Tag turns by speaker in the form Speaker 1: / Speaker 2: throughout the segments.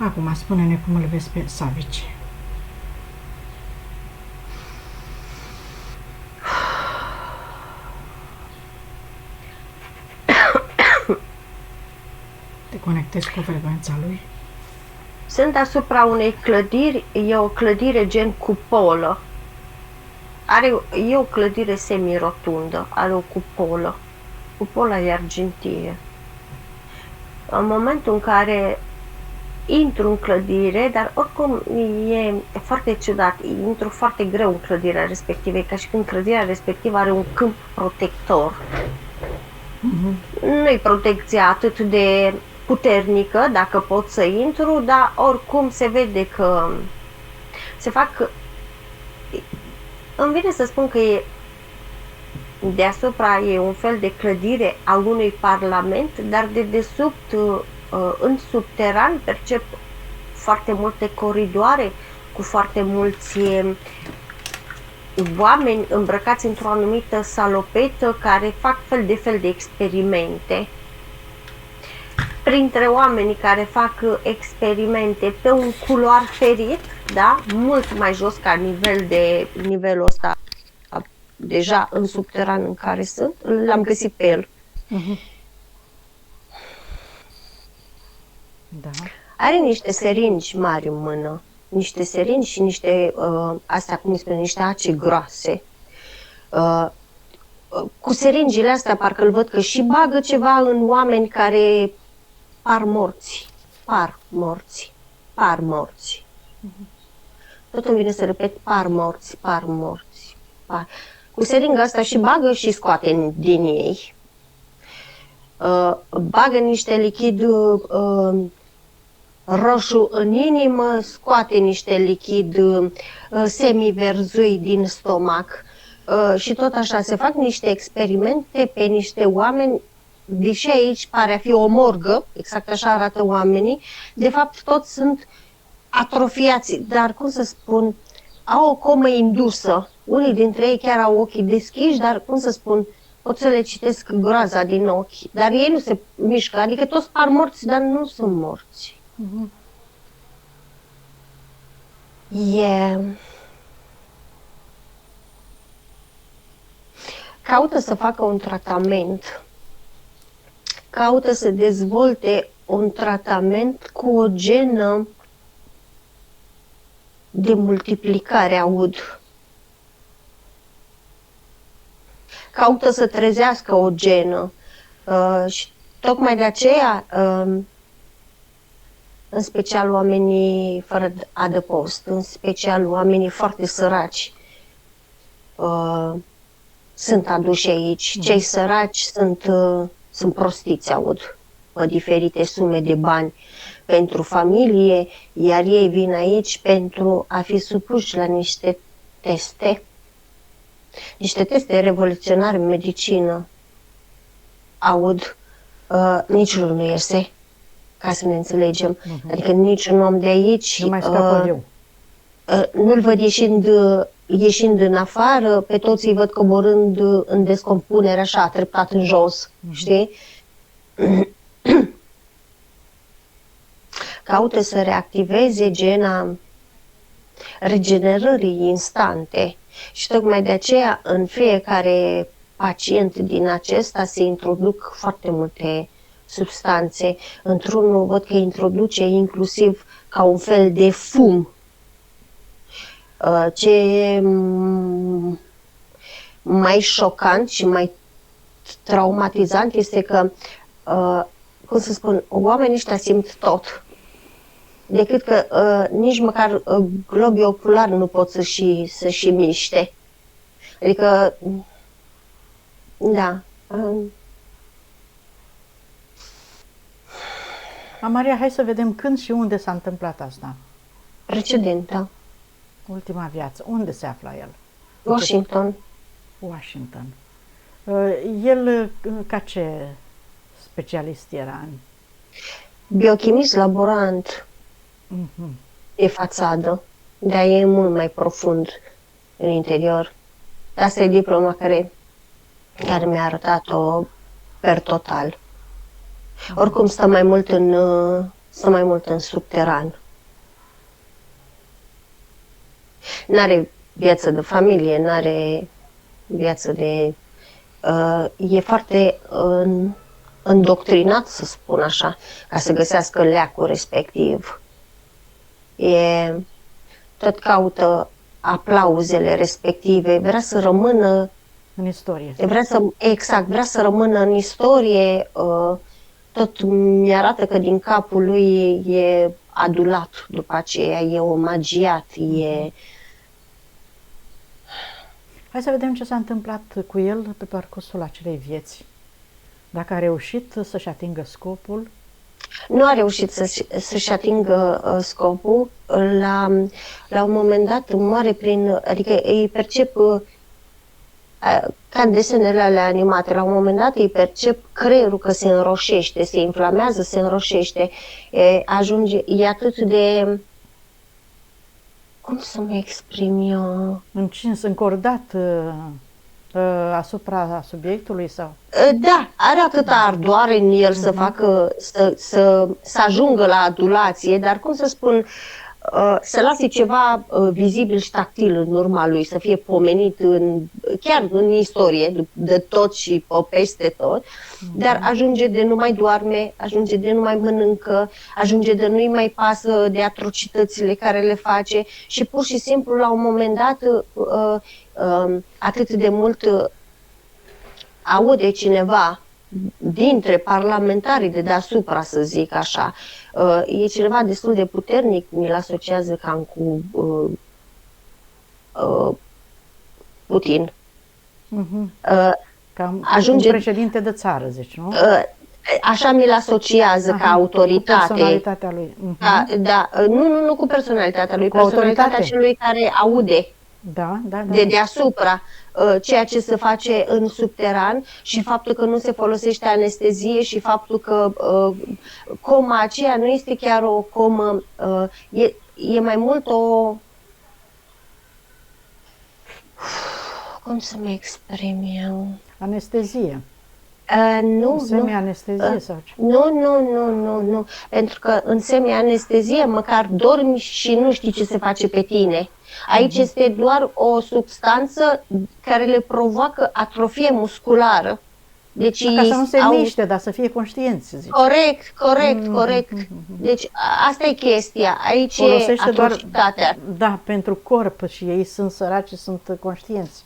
Speaker 1: Acum, spune-ne cum îl vezi pe Savici. Te conectezi cu frecvența lui?
Speaker 2: Sunt asupra unei clădiri, e o clădire gen cupolă. E o clădire semirotundă, are o cupolă. Cupola e argintie. În momentul în care intru în clădire, dar oricum e foarte ciudat, intru foarte greu în clădirea respectivă, e ca și când clădirea respectivă are un câmp protector. Nu-i protecția atât de puternică, dacă pot să intru, dar oricum se vede că se fac... Îmi vine să spun că e deasupra e un fel de clădire a unui parlament, dar de desubt, în subteran, percep foarte multe coridoare cu foarte mulți oameni îmbrăcați într-o anumită salopetă care fac fel de experimente. Printre oamenii care fac experimente pe un culoar ferit, da, mult mai jos ca nivelul ăsta, deja în subteran în care sunt, l-am găsit pe el.
Speaker 1: Da.
Speaker 2: Are niște seringi mari în mână, niște seringi și niște, astea cum îi spune, niște ace groase. Cu seringile astea parcă îl văd că și bagă ceva în oameni care par morți. Tot îmi vine să repet, par morți. Cu seringa asta și bagă și scoate din ei. Bagă niște lichid roșu în inimă, scoate niște lichid semiverzui din stomac. Și tot așa se fac niște experimente pe niște oameni, deși aici pare a fi o morgă, exact așa arată oamenii, de fapt toți sunt atrofiați, dar cum să spun, au o comă indusă. Unii dintre ei chiar au ochii deschiși, dar cum să spun, pot să le citesc groaza din ochi, dar ei nu se mișcă, adică toți par morți, dar nu sunt morți. Caută să facă un tratament, caută să dezvolte un tratament cu o genă de multiplicare, aud. Caută să trezească o genă și tocmai de aceea, în special oamenii fără adăpost, în special oamenii foarte săraci, sunt aduși aici. Cei săraci sunt prostiți, aud, pe diferite sume de bani pentru familie, iar ei vin aici pentru a fi supuși la niște teste revoluționare în medicină. Aud, niciunul nu iese, ca să ne înțelegem. Adică niciun om de aici
Speaker 1: Nu mai scapă eu.
Speaker 2: Nu-l văd ieșind în afară, pe toți îi văd coborând în descompunere, așa, treptat în jos, știi? Caută să reactiveze gena regenerării instante și tocmai de aceea în fiecare pacient din acesta se introduc foarte multe substanțe. Într-unul văd că introduce inclusiv ca un fel de fum. Ce e mai șocant și mai traumatizant este că, cum să spun, oamenii ăștia simt tot. Decât că nici măcar globii oculari nu pot să-și miște. Adică, da.
Speaker 1: Maria, hai să vedem când și unde s-a întâmplat asta.
Speaker 2: Precedentă.
Speaker 1: Ultima viață. Unde se află el?
Speaker 2: Washington.
Speaker 1: Washington. El ca ce specialist era?
Speaker 2: Biochimist laborant. E fațadă, dar e mult mai profund în interior. Asta e diploma care mi-a arătat-o per total. Oricum stă mai mult stă mai mult în subteran. N-are viață de familie, n-are viață de... e foarte îndoctrinat, să spun așa, ca să găsească leacul respectiv. Tot caută aplauzele respective, vrea să rămână
Speaker 1: În istorie.
Speaker 2: vrea să rămână în istorie. Tot mi-arată că din capul lui e adulat după aceea, e omagiat, e...
Speaker 1: Hai să vedem ce s-a întâmplat cu el pe parcursul acelei vieți. Dacă a reușit să-și atingă scopul.
Speaker 2: Nu a reușit să-și atingă scopul. La un moment dat moare adică îi percep ca în desenele alea animate, la un moment dat îi percep creierul că se înroșește, se inflamează, se înroșește, e atât de... Cum să mă exprim eu?
Speaker 1: Încins, încordat asupra subiectului sau?
Speaker 2: Da, are atâta ardoare în el să facă, să ajungă la adulație, dar cum să spun, să lase ceva vizibil și tactil în urma lui, să fie pomenit chiar în istorie, de tot și peste tot, dar ajunge de nu mai doarme, ajunge de nu mai mănâncă, ajunge de nu-i mai pasă de atrocitățile care le face și pur și simplu la un moment dat atât de mult aude cineva dintre parlamentarii de deasupra, să zic așa, e cineva destul de puternic, mi-l asociază cam cu Putin.
Speaker 1: Cam ajunge un președinte de țară, zici, nu?
Speaker 2: Așa mi-l asociază ca autoritate.
Speaker 1: Cu personalitatea lui.
Speaker 2: Da, nu cu personalitatea lui, cu personalitatea celui care aude. De deasupra ceea ce se face în subteran și faptul că nu se folosește anestezie și faptul că coma aceea nu este chiar o comă, e mai mult o... Cum să mă exprim eu?
Speaker 1: Anestezie.
Speaker 2: Nu.
Speaker 1: Semi-anestezie sau ce?
Speaker 2: Nu. Pentru că în semi-anestezie măcar dormi și nu știi ce se face pe tine. Aici este doar o substanță care le provoacă atrofie musculară. Deci
Speaker 1: ca să nu se miște, dar să fie conștienți, zici.
Speaker 2: Corect. Deci asta e chestia. Aici e atrocitatea.
Speaker 1: Da, pentru corp și ei sunt săraci, sunt conștienți.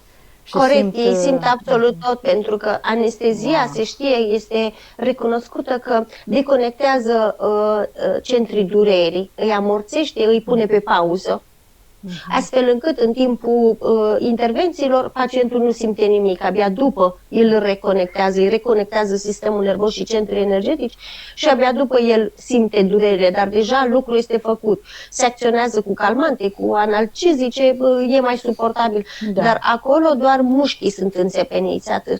Speaker 2: Corect, ei simt absolut tot, pentru că anestezia, se știe, este recunoscută că deconectează centrii durerii, îi amorțește, îi pune pe pauză, astfel încât în timpul intervențiilor pacientul nu simte nimic, abia după îi reconectează sistemul nervos și centrii energetici și abia după el simte durerile, dar deja lucrul este făcut. Se acționează cu calmante, cu analgezice, e mai suportabil, dar acolo doar mușchii sunt înțepeniți, atât.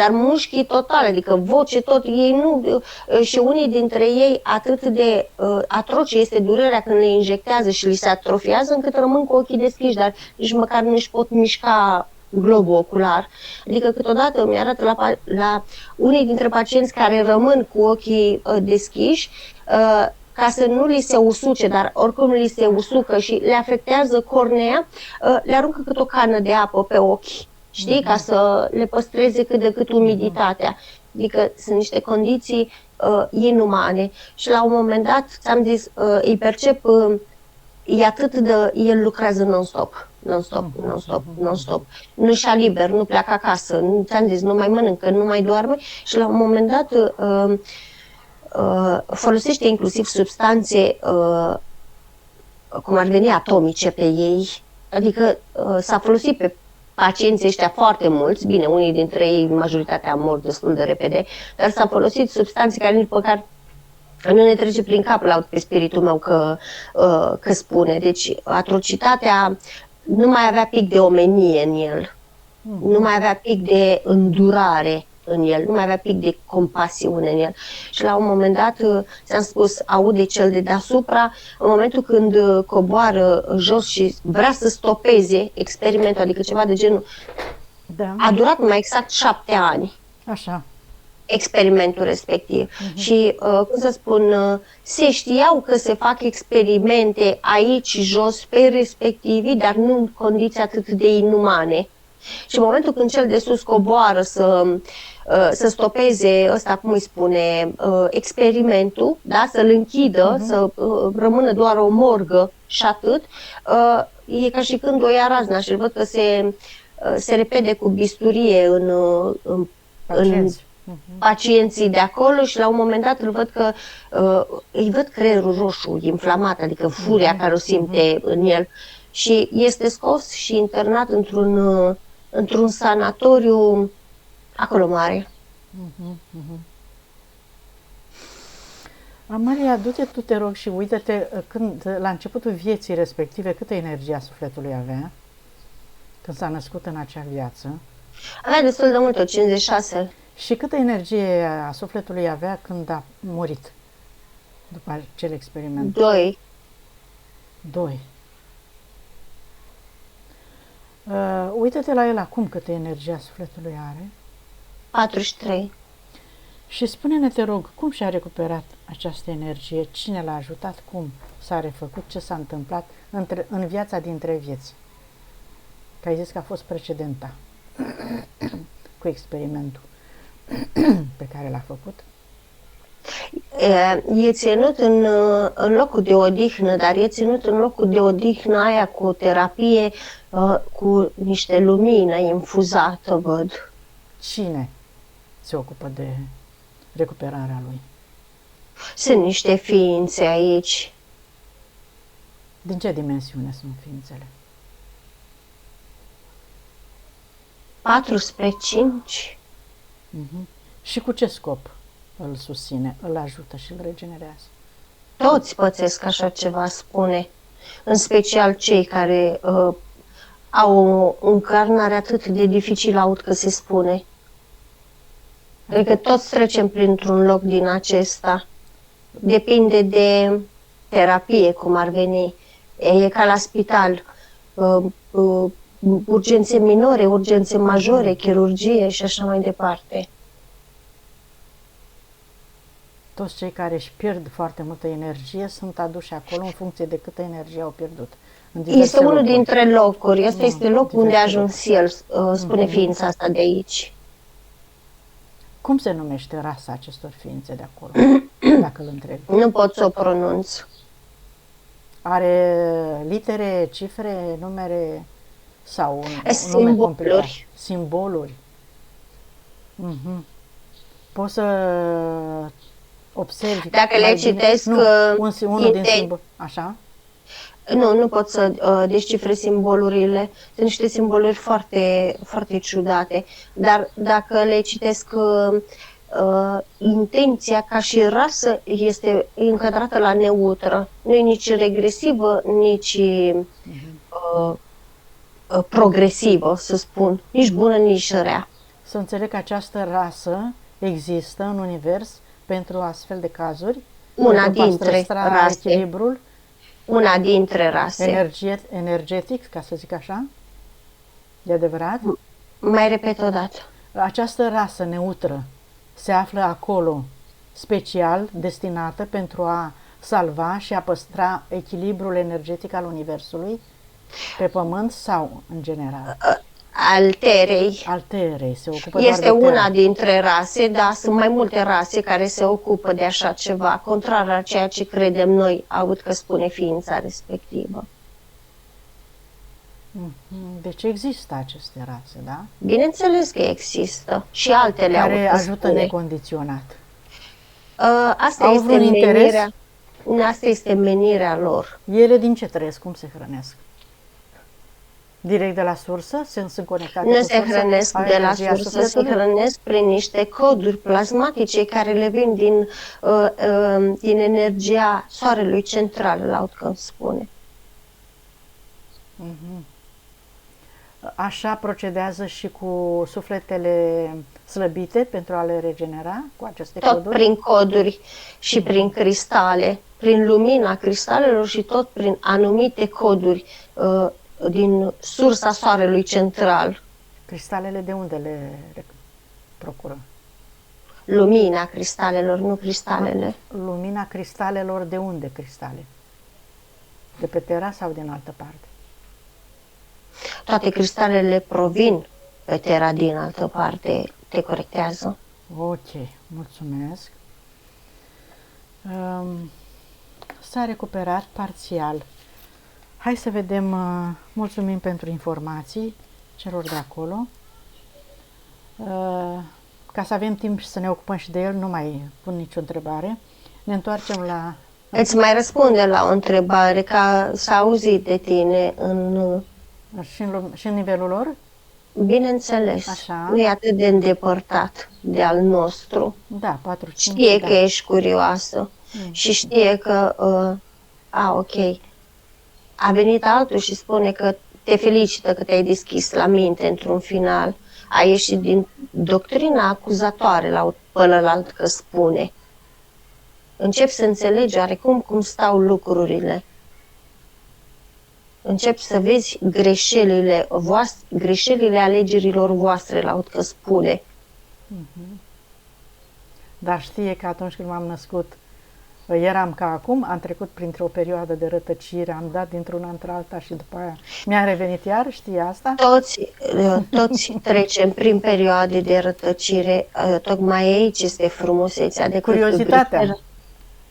Speaker 2: Mușchii totale, adică voce tot, ei nu, și unii dintre ei atât de atroce este durerea când le injectează și li se atrofiază încât rămân cu ochii deschiși, dar nici măcar nu își pot mișca globul ocular. Adică câteodată mi arată la unii dintre pacienți care rămân cu ochii deschiși, ca să nu li se usuce, dar oricum li se usucă și le afectează cornea, le aruncă cât o cană de apă pe ochi. Știi, ca să le păstreze cât de cât umiditatea. Adică sunt niște condiții inumane. Și la un moment dat, ți-am zis, îi percep, el lucrează non-stop. Nu-și ia liber, nu pleacă acasă, ți-am zis, nu mai mănâncă, nu mai doarme și la un moment dat folosește inclusiv substanțe, cum ar veni, atomice pe ei. Adică s-a folosit pe pacienții ăștia foarte mulți, bine, unii dintre ei, majoritatea mor destul de repede, dar s-a folosit substanțe care nici măcar nu ne trece prin cap pe spiritul meu că spune. Deci atrocitatea nu mai avea pic de omenie în el, nu mai avea pic de îndurare în el, nu mai avea pic de compasiune în el. Și la un moment dat, ți-am spus, aude cel de deasupra, în momentul când coboară jos și vrea să stopeze experimentul, adică ceva de genul, a durat mai exact 7 ani.
Speaker 1: Așa.
Speaker 2: experimentul respectiv. Și, cum să spun, se știau că se fac experimente aici jos pe respectivii, dar nu în condiții atât de inumane. Și în momentul când cel de sus coboară să stopeze ăsta, cum îi spune, experimentul, da? Să-l închidă, să rămână doar o morgă și atât, e ca și când o ia razna și văd că se repede cu bisturie în pacienții de acolo și la un moment dat îi văd creierul roșu inflamat, adică furia care o simte în el și este scos și internat într-un sanatoriu acolo mare.
Speaker 1: Amalia, du-te tu, te rog, și uită-te când, la începutul vieții respective, câtă energie a sufletului avea când s-a născut în acea viață.
Speaker 2: Avea destul de multă, 56.
Speaker 1: Și câtă energie a sufletului avea când a murit după acel experiment?
Speaker 2: 2.
Speaker 1: 2. Uită-te la el acum câtă energie a sufletului are.
Speaker 2: 43.
Speaker 1: Și spune-ne, te rog, cum și-a recuperat această energie? Cine l-a ajutat? Cum s-a refăcut? Ce s-a întâmplat în viața dintre vieți? Că ai zis că a fost precedenta cu experimentul pe care l-a făcut.
Speaker 2: E ținut în locul de odihnă, dar e ținut în locul de odihnă aia cu terapie, cu niște lumină infuzată, văd.
Speaker 1: Cine se ocupă de recuperarea lui?
Speaker 2: Sunt niște ființe aici.
Speaker 1: Din ce dimensiune sunt ființele?
Speaker 2: 4 spre 5.
Speaker 1: Și cu ce scop îl susține, îl ajută și îl regenerează?
Speaker 2: Toți pățesc așa ceva, spune. În special cei care au o încarnare atât de dificilă, aud că se spune. Adică toți trecem printr-un loc din acesta. Depinde de terapie, cum ar veni. E ca la spital. Urgențe minore, urgențe majore, chirurgie și așa mai departe.
Speaker 1: Toți cei care își pierd foarte multă energie sunt aduși acolo în funcție de câtă energie au pierdut.
Speaker 2: Este unul dintre locuri. Ăsta este locul unde a ajuns el, spune ființa asta de aici.
Speaker 1: Cum se numește rasa acestor ființe de acolo, dacă îl întrebi?
Speaker 2: Nu pot să o pronunț.
Speaker 1: Are litere, cifre, numere sau un nume complicat? Simboluri. Poți să observi.
Speaker 2: Dacă le citesc
Speaker 1: unul din simbol, așa?
Speaker 2: Nu pot să descifrez simbolurile. Sunt niște simboluri foarte, foarte ciudate. Dar dacă le citesc, intenția ca și rasă este încadrată la neutră. Nu e nici regresivă, nici progresivă, să spun. Nici bună, nici rea.
Speaker 1: Să înțeleg că această rasă există în univers pentru astfel de cazuri?
Speaker 2: Una dintre rase.
Speaker 1: Echilibrul?
Speaker 2: Una dintre rase.
Speaker 1: Energetic, ca să zic așa? E adevărat?
Speaker 2: Mai repet o dată.
Speaker 1: Această rasă neutră se află acolo, special destinată pentru a salva și a păstra echilibrul energetic al universului pe pământ sau în general?
Speaker 2: Alterei.
Speaker 1: Alterei, se ocupă
Speaker 2: este
Speaker 1: doar de
Speaker 2: una dintre rase, dar sunt mai multe rase care se ocupă de așa ceva, contrar la ceea ce credem noi, aud că spune ființa respectivă.
Speaker 1: Deci există aceste rase, da?
Speaker 2: Bineînțeles că există și altele
Speaker 1: care ajută necondiționat.
Speaker 2: Asta este menirea. Asta este menirea lor.
Speaker 1: Ele din ce trăiesc? Cum se hrănesc? Direct de la sursă? Sunt conectate?
Speaker 2: Nu se hrănesc de la sursă, se hrănesc prin niște coduri plasmatice care le vin din energia soarelui central, laud că îmi spune.
Speaker 1: Așa procedează și cu sufletele slăbite pentru a le regenera cu aceste coduri?
Speaker 2: Tot prin coduri și prin cristale, prin lumina cristalelor și tot prin anumite coduri din sursa soarelui central.
Speaker 1: Cristalele de unde le procură?
Speaker 2: lumina cristalelor, nu cristalele.
Speaker 1: Lumina cristalelor, de unde cristale? De pe Terra sau din altă parte?
Speaker 2: Toate cristalele provin pe Terra din altă parte, te corectează.
Speaker 1: Ok, mulțumesc. S-a recuperat parțial. Hai să vedem, mulțumim pentru informații celor de acolo. Ca să avem timp și să ne ocupăm și de el, nu mai pun nicio întrebare. Ne întoarcem la...
Speaker 2: Îți mai răspunde la o întrebare, că s-a auzit de tine
Speaker 1: Și în nivelul lor?
Speaker 2: Bineînțeles,
Speaker 1: Așa.
Speaker 2: nu e atât de îndepărtat de al nostru.
Speaker 1: Da, 4-5.
Speaker 2: Știe
Speaker 1: da.
Speaker 2: că ești curioasă și știe că, ok, a venit altul și spune că te felicită că te-ai deschis la minte într-un final. A ieșit din doctrina acuzatoare la ălălalt că spune. Încep să înțelegi oarecum cum stau lucrurile. Încep să vezi greșelile alegerilor voastre, la că spune.
Speaker 1: Dar știe că atunci când m-am născut, eram ca acum, am trecut printr-o perioadă de rătăcire, am dat dintr-una într-alta și după aia mi-a revenit iar, știe asta?
Speaker 2: Toți trecem prin perioade de rătăcire, tocmai aici este frumusețea.
Speaker 1: Curiozitatea.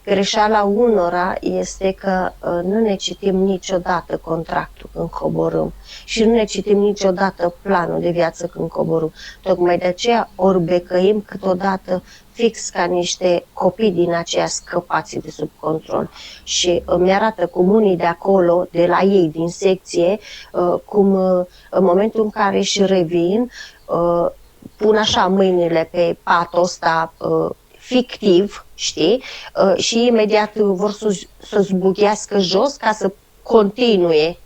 Speaker 2: Greșeala unora este că nu ne citim niciodată contractul când coborâm și nu ne citim niciodată planul de viață când coborâm. Tocmai de aceea ori becăim câteodată fix ca niște copii din aceia scăpați de sub control. Și îmi arată cum unii de acolo, de la ei, din secție, cum în momentul în care își revin, pun așa mâinile pe patul ăsta fictiv, știi? Și imediat vor să zbughească jos ca să continue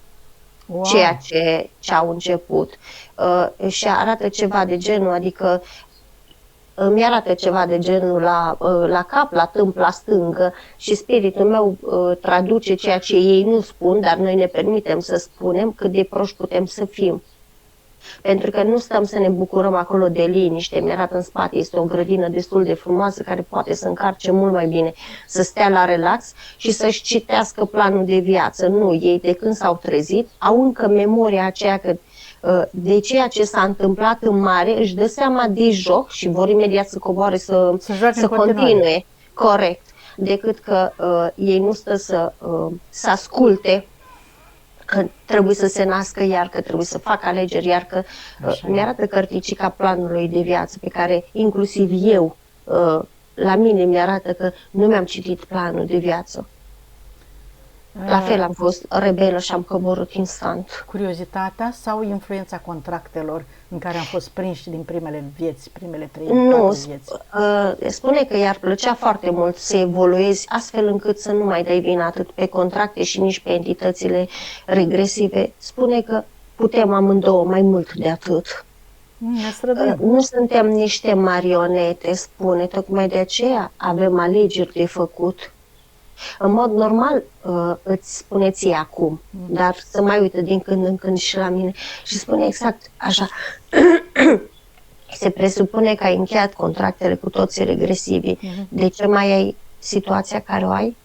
Speaker 2: ceea ce au început. Și arată ceva de genul, adică mi arată ceva de genul la cap, la tâmp, la stângă și spiritul meu traduce ceea ce ei nu spun, dar noi ne permitem să spunem cât de proști putem să fim. Pentru că nu stăm să ne bucurăm acolo de liniște, mi-arată în spate, este o grădină destul de frumoasă care poate să încarce mult mai bine, să stea la relax și să-și citească planul de viață. Nu, ei de când s-au trezit au încă memoria aceea că de ceea ce s-a întâmplat în mare își dă seama de joc și vor imediat să coboare să continue. Corect. Decât că ei nu stă să asculte că trebuie să se nască iar, că trebuie să facă alegeri iar, că mi-arată cărticica planului de viață pe care inclusiv eu, la mine mi-arată că nu mi-am citit planul de viață. La fel am fost rebelă și am coborât instant.
Speaker 1: Curiozitatea sau influența contractelor în care am fost prinși din primele vieți, primele 3-4 vieți?
Speaker 2: Spune că i-ar plăcea foarte mult să evoluezi astfel încât să nu mai dai vina atât pe contracte și nici pe entitățile regresive. Spune că putem amândouă mai mult de atât. Nu suntem niște marionete, spune, tocmai de aceea avem alegeri de făcut. În mod normal îți spune ție acum, dar să mai uită din când în când și la mine și spune exact așa. Se presupune că ai încheiat contractele cu toți regresivii. De ce mai ai situația care o ai?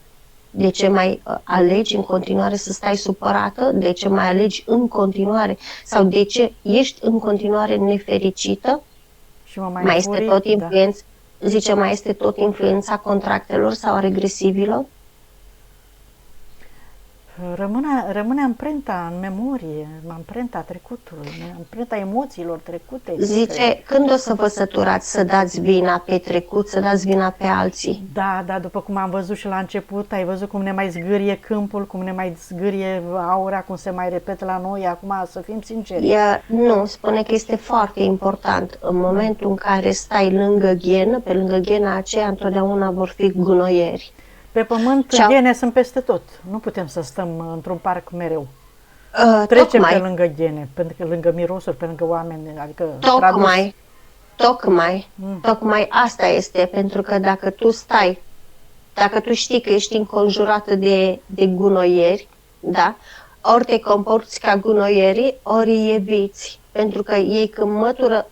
Speaker 2: De ce mai alegi în continuare să stai supărată? De ce mai alegi în continuare? Sau de ce ești în continuare nefericită?
Speaker 1: Și mai
Speaker 2: este tot influența, zice, mai este tot influența contractelor sau a regresivilor?
Speaker 1: Rămâne amprenta în memorie, amprenta trecutului, amprenta emoțiilor trecute.
Speaker 2: Zice, când o să vă săturați să dați vina pe trecut, să dați vina pe alții?
Speaker 1: Da, după cum am văzut și la început, ai văzut cum ne mai zgârie câmpul, cum ne mai zgârie aura, cum se mai repetă la noi, acum să fim sinceri.
Speaker 2: Nu, spune că este foarte important. În momentul în care stai lângă ghenă, pe lângă ghena aceea întotdeauna vor fi gunoieri.
Speaker 1: Pe pământ ghene sunt peste tot. Nu putem să stăm într-un parc mereu. Trecem pe lângă ghene, pe lângă mirosuri, pe lângă oameni. Adică
Speaker 2: Tocmai asta este, pentru că dacă tu știi că ești înconjurată de gunoieri, da? Ori te comporți ca gunoierii, ori îi eviți. Pentru că ei când mătură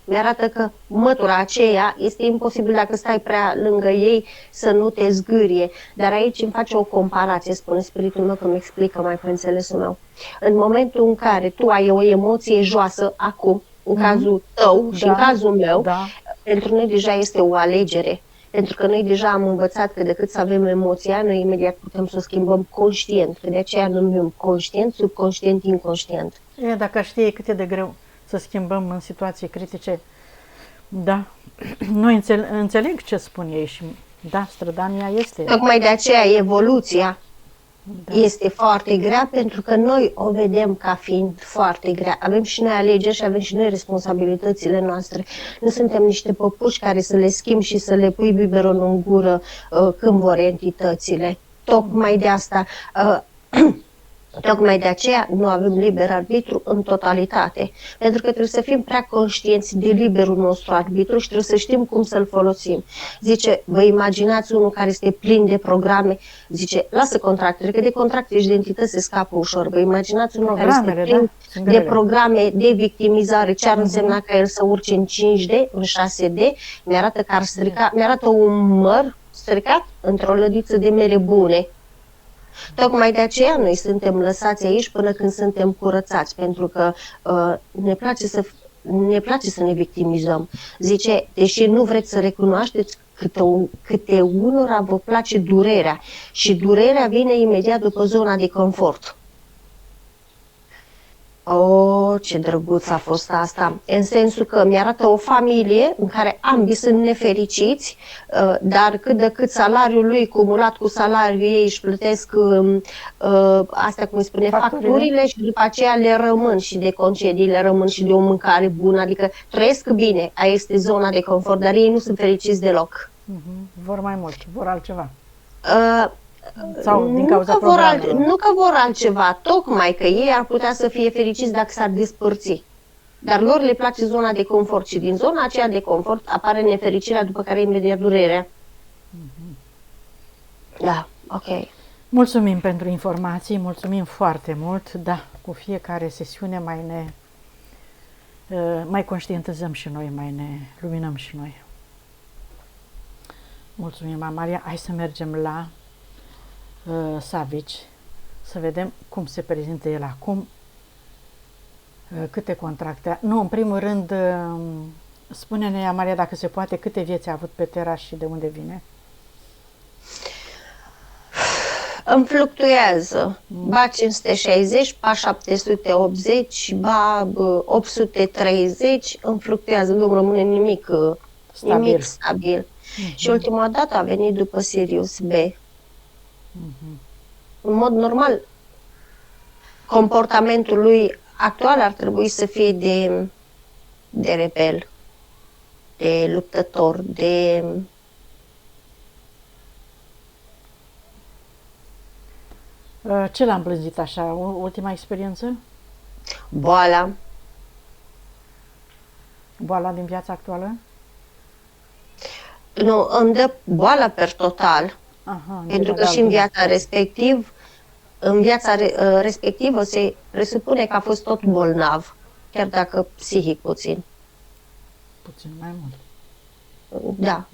Speaker 2: Mi-arată că mătura aceea este imposibil dacă stai prea lângă ei să nu te zgârie. Dar aici îmi face o comparație, spune spiritul meu că mi explică mai pe înțelesul meu. În momentul în care tu ai o emoție joasă acum, în cazul tău și în cazul meu, pentru noi deja este o alegere. Pentru că noi deja am învățat că decât să avem emoția, noi imediat putem să o schimbăm conștient. Că de aceea numim conștient, subconștient, inconștient.
Speaker 1: Dacă știi cât e de greu să schimbăm în situații critice, da, noi înțeleg ce spun ei și da, strădania este.
Speaker 2: Tocmai de aceea evoluția este foarte grea, pentru că noi o vedem ca fiind foarte grea. Avem și noi alegeri și avem și noi responsabilitățile noastre. Nu suntem niște păpuși care să le schimbi și să le pui biberonul în gură când vor entitățile. Tocmai de asta... Tocmai de aceea nu avem liber arbitru în totalitate, pentru că trebuie să fim prea conștienți de liberul nostru arbitru și trebuie să știm cum să-l folosim. Zice, vă imaginați unul care este plin de programe, zice, lasă contractele, că de contracte și de entități se scapă ușor. Vă imaginați unul care este plin de programe de victimizare, ce ar însemna ca el să urce în 5D, în 6D, mi-arată că ar strica, mi-arată un măr stricat într-o lădiță de mere bune. Tocmai de aceea noi suntem lăsați aici până când suntem curățați, pentru că ne place să ne victimizăm. Zice, deși nu vreți să recunoașteți, câte unora vă place durerea și durerea vine imediat după zona de confort. Oh, ce drăguț a fost asta, în sensul că mi-arată o familie în care ambii sunt nefericiți, dar cât de cât salariul lui cumulat cu salariul ei își plătesc astea, cum îi spune, facturile și după aceea le rămân și de concedii, le rămân și de o mâncare bună, adică trăiesc bine, aia este zona de confort, dar ei nu sunt fericiți deloc.
Speaker 1: Vor mai mult, vor altceva. Sau din cauza
Speaker 2: nu că vor altceva, tocmai că ei ar putea să fie fericiți dacă s-ar despărți. Dar lor le place zona de confort și din zona aceea de confort apare nefericirea, după care imediat durerea. Da, ok.
Speaker 1: Mulțumim pentru informații, mulțumim foarte mult. Da, cu fiecare sesiune mai conștientizăm și noi, mai ne luminăm și noi. Mulțumim, Amalia. Hai să mergem la Savici, să vedem cum se prezintă el acum, câte contracte. Nu, în primul rând, spune-ne, Amalia, dacă se poate, câte vieți a avut pe Terra și de unde vine?
Speaker 2: Îmi fluctuează, ba 560, ba 780, ba 830, îmi fluctuează, nu rămâne nimic stabil. Și ultima dată a venit după Sirius B. În mod normal, comportamentul lui actual ar trebui să fie de rebel, de luptător, de...
Speaker 1: Ce l-a îmblânzit așa? Ultima experiență?
Speaker 2: Boala.
Speaker 1: Boala din viața actuală?
Speaker 2: Nu, îmi dă boala per total. Pentru că și în viața respectivă se presupune că a fost tot bolnav, chiar dacă psihic puțin.
Speaker 1: Puțin mai mult.
Speaker 2: Da.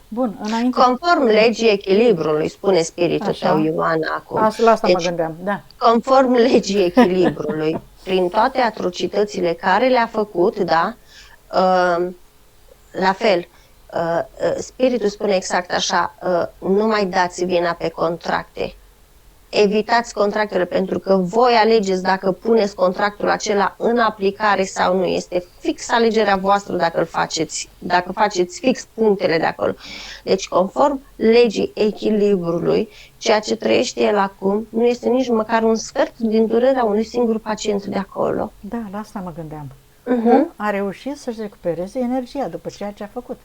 Speaker 1: Bun, înainte...
Speaker 2: Conform legii echilibrului, spune spiritul tău, Ioana, acum.
Speaker 1: La asta mă gândeam, da.
Speaker 2: Conform legii echilibrului, prin toate atrocitățile care le-a făcut, da, la fel, spiritul spune exact așa, nu mai dați vina pe contracte. Evitați contractele, pentru că voi alegeți dacă puneți contractul acela în aplicare sau nu. Este fix alegerea voastră dacă îl faceți, dacă faceți fix punctele de acolo. Deci, conform legii echilibrului, ceea ce trăiește el acum nu este nici măcar un sfert din durerea unui singur pacient de acolo.
Speaker 1: Da, la asta mă gândeam. Cum a reușit să-și recupereze energia după ceea ce a făcut?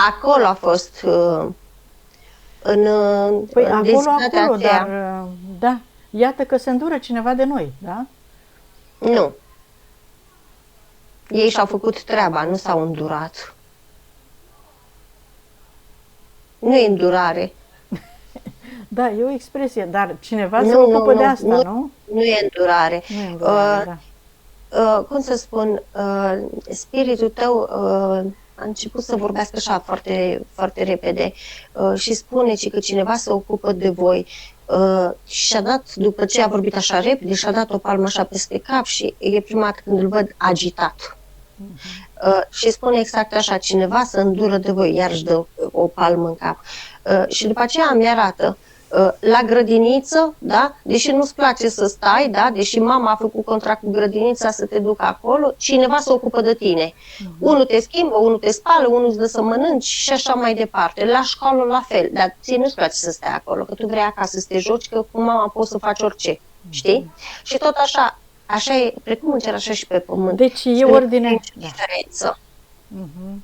Speaker 2: Acolo a fost...
Speaker 1: acolo, dar da, iată că se îndură cineva de noi, da?
Speaker 2: Nu. Ei și-au făcut treaba, nu s-au îndurat. Nu e îndurare.
Speaker 1: Da, e o expresie, dar cineva se
Speaker 2: Nu,
Speaker 1: ocupă de
Speaker 2: nu,
Speaker 1: asta,
Speaker 2: nu,
Speaker 1: nu?
Speaker 2: nu e îndurare.
Speaker 1: Nu e îndurare, da.
Speaker 2: Cum să spun, spiritul tău a început să vorbească așa foarte, foarte repede și spune că cineva se ocupă de voi. Și-a dat, după ce a vorbit așa repede, și-a dat o palmă așa peste cap și e prima dată când îl văd agitat. Și spune exact așa, cineva să îndură de voi, iar își dă o palmă în cap. Și după aceea mi arată la grădiniță, da? Deși nu-ți place să stai, da? Deși mama a făcut contract cu grădinița să te ducă acolo, cineva se ocupă de tine. Unul te schimbă, unul te spală, unul îți dă să mănânci și așa mai departe. La școală la fel, dar ție nu-ți place să stai acolo, că tu vrei acasă să te joci, că cu mama poți să faci orice, știi? Și tot așa, așa e, precum în cer, așa și pe pământ.
Speaker 1: Deci e ordine.
Speaker 2: Diferență.
Speaker 1: Mhm.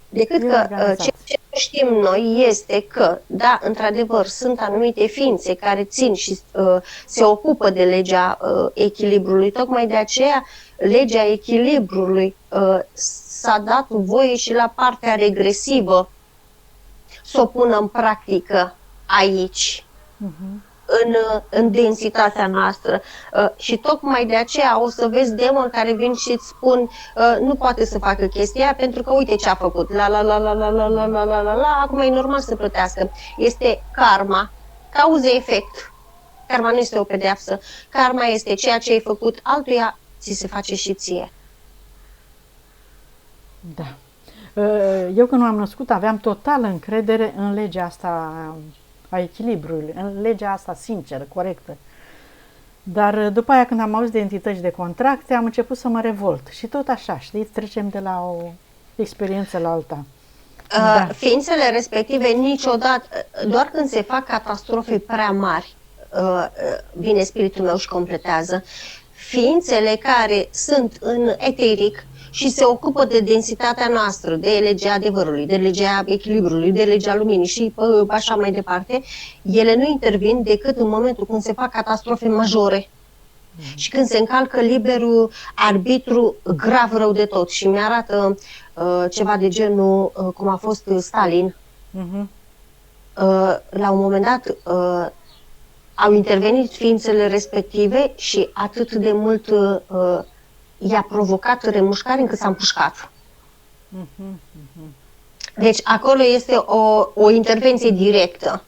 Speaker 2: Decât
Speaker 1: E
Speaker 2: că
Speaker 1: organizat.
Speaker 2: ceea ce știm noi este că, da, într-adevăr, sunt anumite ființe care țin și se ocupă de legea echilibrului. Tocmai de aceea, legea echilibrului s-a dat voie și la partea regresivă să o pună în practică aici. În densitatea noastră. Și tocmai de aceea o să vezi demoni care vin și îți spun nu poate să facă chestia aia pentru că uite ce a făcut. La, acum e normal să plătească. Este karma, cauză-efect. Karma nu este o pedeapsă. Karma este ceea ce ai făcut altuia, ți se face și ție.
Speaker 1: Da. Eu când m-am născut aveam totală încredere în legea asta a echilibrului, în legea asta sinceră, corectă. Dar după aia când am auzit de entități de contracte, am început să mă revolt. Și tot așa, știți, trecem de la o experiență la alta. Da.
Speaker 2: Ființele respective niciodată, doar când se fac catastrofe prea mari, vine spiritul meu și completează. Ființele care sunt în eteric și se ocupă de densitatea noastră, de legea adevărului, de legea echilibrului, de legea luminii și așa mai departe, ele nu intervin decât în momentul când se fac catastrofe majore și când se încalcă liberul arbitru grav rău de tot. Și mi-arată ceva de genul cum a fost Stalin. La un moment dat au intervenit ființele respective și atât de mult i-a provocat remușcare încât s-a împușcat. Deci acolo este o intervenție directă.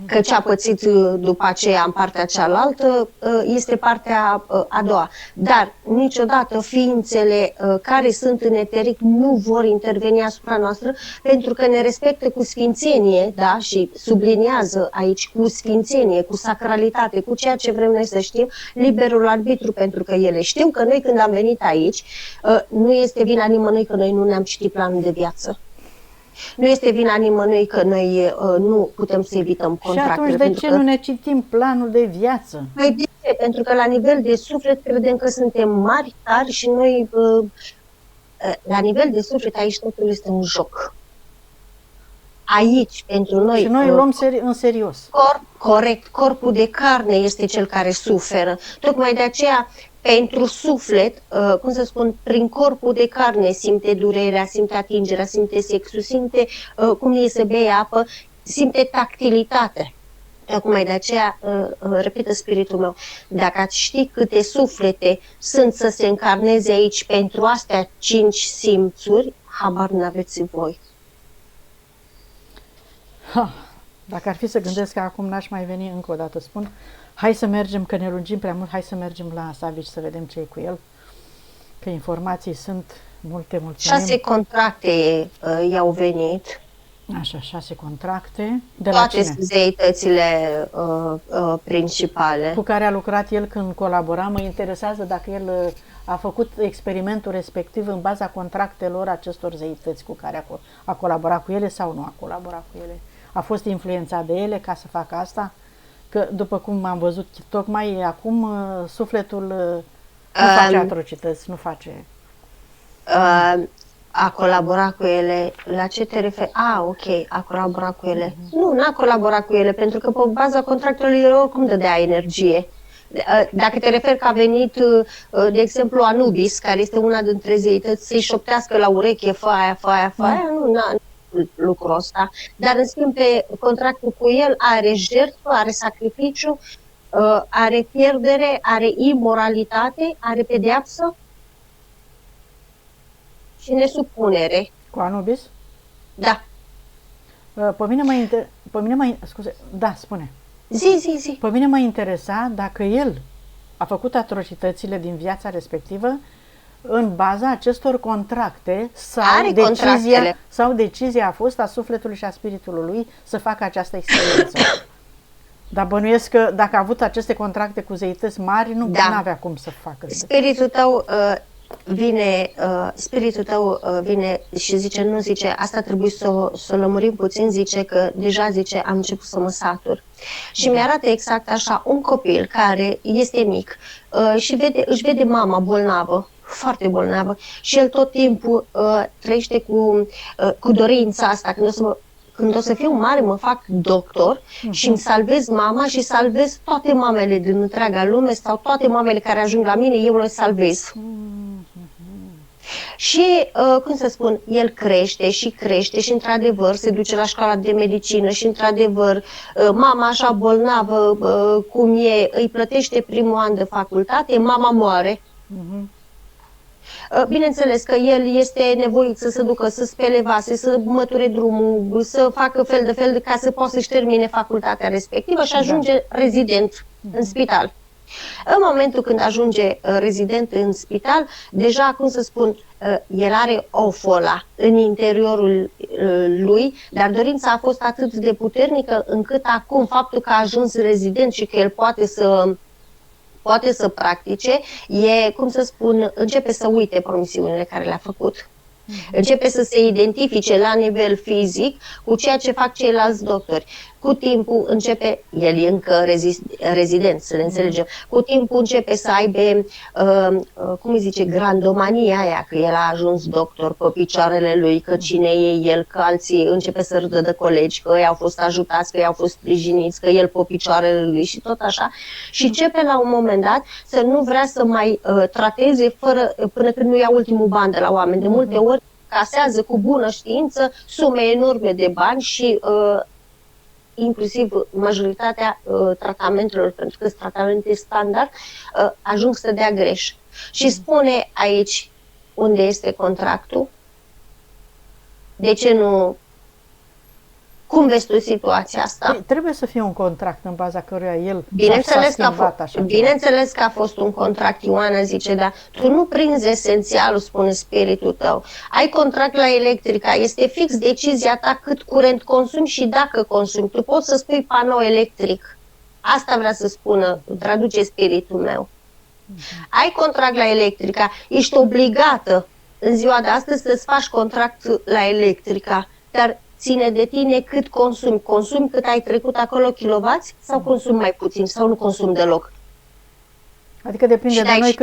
Speaker 2: Că ce a pățit după aceea în partea cealaltă este partea a doua. Dar niciodată ființele care sunt în eteric nu vor interveni asupra noastră pentru că ne respectă cu sfințenie, da? Și subliniază aici cu sfințenie, cu sacralitate, cu ceea ce vrem noi să știm, liberul arbitru, pentru că ele știu că noi când am venit aici nu este vina nimănui că noi nu ne-am citit planul de viață. Nu este vina nimănui că noi nu putem să evităm contractele.
Speaker 1: Și atunci de ce nu ne citim planul de viață?
Speaker 2: Păi de ce? Pentru că la nivel de suflet credem că suntem mari, tari și noi, la nivel de suflet, aici totul este un joc. Aici, pentru noi...
Speaker 1: Și noi luăm în serios.
Speaker 2: Corect, corpul de carne este cel care suferă. Tocmai de aceea, pentru suflet, cum să spun, prin corpul de carne simte durerea, simte atingerea, simte sexul, simte cum e să bei apă, simte tactilitate. Tocmai de aceea, repetă spiritul meu, dacă ați ști câte suflete sunt să se încarneze aici pentru astea 5 simțuri, habar n-aveți voi.
Speaker 1: Dacă ar fi să gândesc că acum n-aș mai veni încă o dată, spun, hai să mergem, că ne lungim prea mult, hai să mergem la Savici să vedem ce e cu el, că informații sunt multe.
Speaker 2: 6 contracte i-au venit.
Speaker 1: Așa, 6 contracte. De
Speaker 2: toate
Speaker 1: la cine?
Speaker 2: zeitățile principale.
Speaker 1: Cu care a lucrat el când colabora. Mă interesează dacă el a făcut experimentul respectiv în baza contractelor acestor zeități cu care a colaborat cu ele sau nu a colaborat cu ele. A fost influențat de ele ca să facă asta? Că, după cum am văzut, tocmai acum sufletul nu face atrocități, nu face...
Speaker 2: A colaborat cu ele, la ce te referi? Ok, a colaborat cu ele. Nu, n-a colaborat cu ele, pentru că pe baza contractului el oricum dădea energie. Dacă te referi că a venit, de exemplu, Anubis, care este una dintre zeități, să-i șoptească la ureche, fă aia, nu lucrul ăsta, dar în schimb pe contractul cu el are jertfă, are sacrificiu, are pierdere, are imoralitate, are pedeapsă și nesupunere.
Speaker 1: Cu Anubis?
Speaker 2: Da.
Speaker 1: Scuze, da, spune.
Speaker 2: Zi.
Speaker 1: Pe mine mă interesa dacă el a făcut atrocitățile din viața respectivă în baza acestor contracte sau decizia a fost a sufletului și a spiritului lui să facă această experiență. Dar bănuiesc că dacă a avut aceste contracte cu zeități mari, nu avea cum să facă.
Speaker 2: Spiritul tău vine și zice, nu, zice, asta trebuie să o lămurim puțin, zice că deja, zice, am început să mă satur. Și mi-arată exact așa un copil care este mic și își vede mama bolnavă, foarte bolnavă, și el tot timpul trăiește cu dorința asta, când o să fiu mare, mă fac doctor și îmi salvez mama și salvez toate mamele din întreaga lume sau toate mamele care ajung la mine, eu le salvez. Și, cum să spun, el crește și într-adevăr se duce la școala de medicină și într-adevăr mama așa bolnavă cum e, îi plătește primul an de facultate, mama moare. Bineînțeles că el este nevoit să se ducă, să spele vase, să măture drumul, să facă fel de ca să poată să-și termine facultatea respectivă și ajunge rezident în spital. În momentul când ajunge rezident în spital, deja, cum să spun, el are o fola în interiorul lui, dar dorința a fost atât de puternică încât acum faptul că a ajuns rezident și că el poate să practice, cum să spun, începe să uite promisiunile care le-a făcut. Începe să se identifice la nivel fizic cu ceea ce fac ceilalți doctori. Cu timpul începe, el e încă rezident, să ne înțelegem, cu timpul începe să aibă, cum îi zice, grandomania aia, că el a ajuns doctor pe picioarele lui, că cine e el, că alții începe să râdă de colegi, că ei au fost ajutați, că ei au fost sprijiniți, că el pe picioarele lui și tot așa. Și începe la un moment dat să nu vrea să mai trateze până când nu ia ultimul ban de la oameni. De multe ori casează cu bună știință sume enorme de bani și inclusiv majoritatea tratamentelor, pentru că sunt tratamente standard, ajung să dea greș. Și spune aici unde este contractul, de ce nu, cum vezi tu situația asta?
Speaker 1: Trebuie să fie un contract în baza căruia el
Speaker 2: Bineînțeles că a fost un contract, Ioana zice, dar tu nu prinzi esențialul, spune spiritul tău. Ai contract la electrica, este fix decizia ta cât curent consumi și dacă consumi. Tu poți să spui panou electric. Asta vrea să spună, traduce spiritul meu. Ai contract la electrica, ești obligată în ziua de astăzi să-ți faci contract la electrica, dar ține de tine cât consumi. Consumi cât ai trecut acolo kilovați sau consumi mai puțin sau nu consumi deloc?
Speaker 1: Adică depinde de noi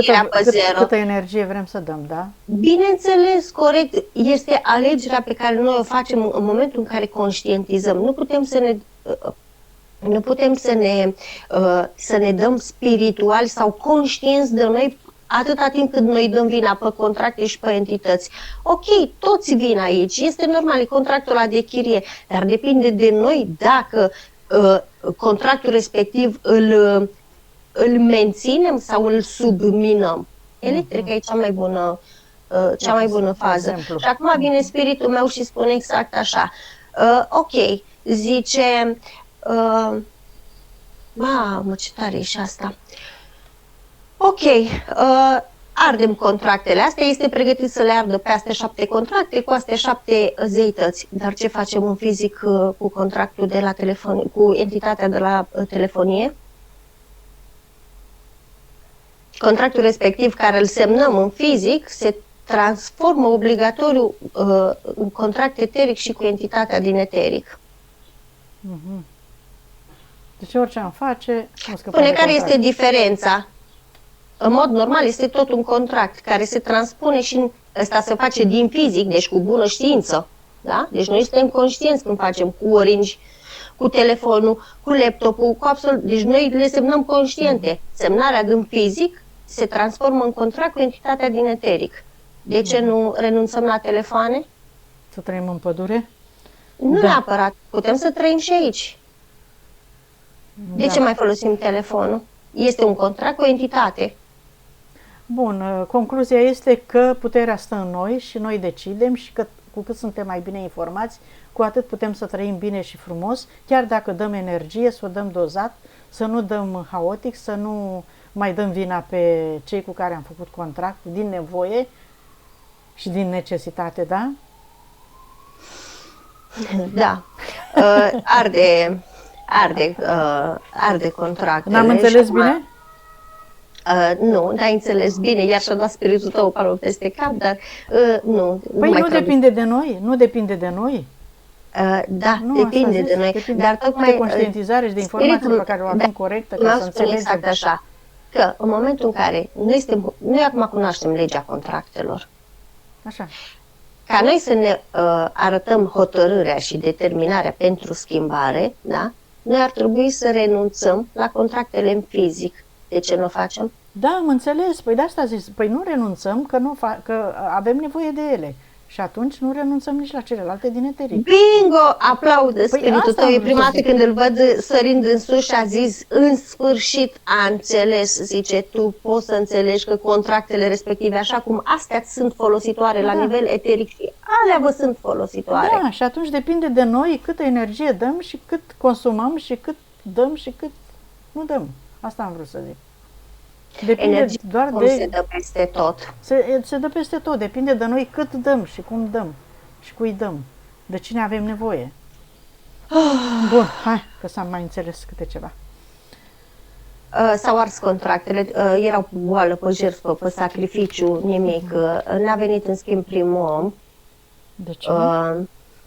Speaker 1: câtă energie vrem să dăm, da?
Speaker 2: Bineînțeles, corect. Este alegerea pe care noi o facem în momentul în care conștientizăm. Nu putem să ne dăm spiritual sau conștienți de noi atâta timp cât noi dăm vina pe contracte și pe entități. Ok, toți vin aici, este normal, e contractul ăla de chirie, dar depinde de noi dacă contractul respectiv îl menținem sau îl subminăm. Electrica e cea mai bună fază. Și acum vine spiritul meu și spune exact așa. Ok, zice, mamă, ce tare e și asta. Ok, ardem contractele astea, este pregătit să le ardă pe astea 7 contracte, cu astea 7 zeități. Dar ce facem în fizic cu contractul de la telefon, cu entitatea de la telefonie? Contractul respectiv care îl semnăm în fizic se transformă obligatoriu în contract eteric și cu entitatea din eteric.
Speaker 1: Deci orice am face...
Speaker 2: Spune care este diferența. În mod normal este tot un contract care se transpune și ăsta se face din fizic, deci cu bună știință. Da? Deci noi suntem conștienți când facem cu orange, cu telefonul, cu laptopul, cu absolut. Deci noi le semnăm conștiente. Semnarea din fizic se transformă în contract cu entitatea din eteric. De ce nu renunțăm la telefoane?
Speaker 1: Să trăim în pădure?
Speaker 2: Nu
Speaker 1: Da.
Speaker 2: neapărat, putem să trăim și aici. De
Speaker 1: Da.
Speaker 2: ce mai folosim telefonul? Este un contract cu o entitate.
Speaker 1: Bun, concluzia este că puterea stă în noi și noi decidem și că cu cât suntem mai bine informați, cu atât putem să trăim bine și frumos, chiar dacă dăm energie, să o dăm dozat, să nu dăm haotic, să nu mai dăm vina pe cei cu care am făcut contract din nevoie și din necesitate, da?
Speaker 2: Da. Arde contractele.
Speaker 1: N-am înțeles
Speaker 2: și acum-
Speaker 1: bine?
Speaker 2: Nu, n-ai înțeles bine, iar și-a dat spiritul tău palul peste cap, dar nu.
Speaker 1: Păi
Speaker 2: mai
Speaker 1: nu
Speaker 2: trebuie.
Speaker 1: depinde de noi, nu depinde de noi.
Speaker 2: Da,
Speaker 1: Nu, asta
Speaker 2: depinde
Speaker 1: zic,
Speaker 2: de noi,
Speaker 1: depinde
Speaker 2: dar
Speaker 1: de
Speaker 2: tocmai
Speaker 1: conștientizare și de informație
Speaker 2: spiritul-
Speaker 1: pe care o avem corectă, ca
Speaker 2: m-am
Speaker 1: să
Speaker 2: spus
Speaker 1: înțelegem.
Speaker 2: exact așa, că în momentul în care noi acum cunoaștem legea contractelor,
Speaker 1: Așa.
Speaker 2: ca noi să ne arătăm hotărârea și determinarea pentru schimbare, da? Noi ar trebui să renunțăm la contractele în fizic. De ce nu o facem?
Speaker 1: Da, am înțeles. Păi de asta zis. Păi nu renunțăm că avem nevoie de ele. Și atunci nu renunțăm nici la celelalte din eteric.
Speaker 2: Bingo! Aplaudă spiritul
Speaker 1: asta
Speaker 2: tău. E
Speaker 1: am
Speaker 2: prima
Speaker 1: vrut să
Speaker 2: dată când îl văd sărind în sus și a zis, în sfârșit a înțeles, zice, tu poți să înțelegi că contractele respective, așa cum astea sunt folositoare la
Speaker 1: Da.
Speaker 2: nivel eteric și alea vă sunt folositoare.
Speaker 1: Da, și atunci depinde de noi câtă energie dăm și cât consumăm și cât dăm și cât nu dăm. Asta am vrut să zic. Depinde
Speaker 2: Energia
Speaker 1: doar
Speaker 2: cum se
Speaker 1: de...
Speaker 2: dă peste tot.
Speaker 1: Se dă peste tot. Depinde de noi cât dăm și cum dăm și cui dăm. De cine avem nevoie. Bun, hai, că s-am mai înțeles câte ceva.
Speaker 2: S-au ars contractele, erau pe boală, pe jertfă, pe sacrificiu, nimic. N-a venit în schimb primul om.
Speaker 1: De ce?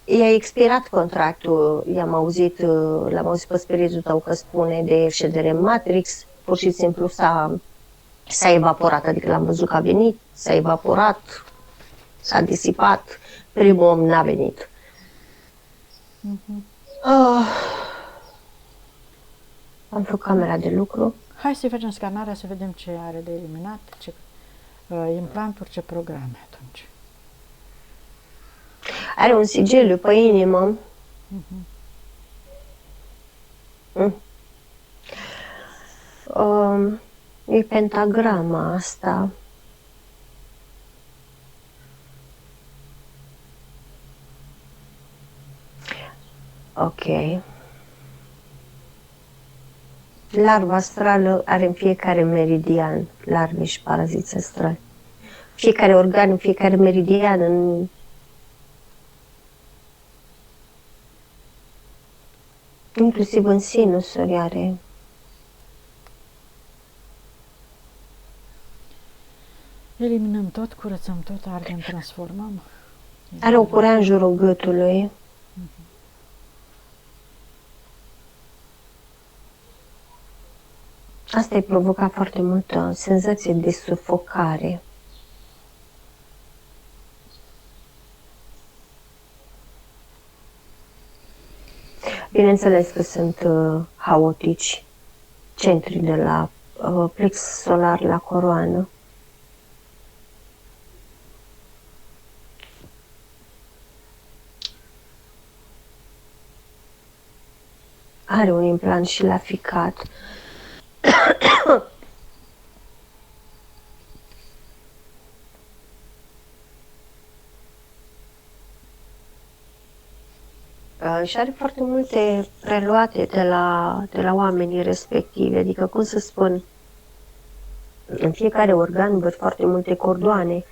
Speaker 2: I-a expirat contractul, l-am auzit pe spiritul tău că spune de ședere în Matrix, pur și simplu s-a evaporat, adică l-am văzut că a venit, s-a evaporat, s-a disipat, primul om n-a venit. Am făcut camera de lucru.
Speaker 1: Hai să facem scanarea să vedem ce are de eliminat, ce implanturi, ce programe atunci.
Speaker 2: Are un sigiliu pe inimă. E pentagrama asta. Ok. Larva astrală are în fiecare meridian larve și paraziți astrali. Fiecare organ, în fiecare meridian, inclusiv în sinusuri are.
Speaker 1: Eliminăm tot, curățăm tot, ardem, transformăm.
Speaker 2: Are o curea în jurul gâtului. Asta îi provoca foarte multă senzație de sufocare. Bineînțeles că sunt haotici centri de la plex solar la coroană. Are un implant și la ficat. Și are foarte multe preluate de la oamenii respectivi, adică, cum să spun, în fiecare organ văd foarte multe cordoane.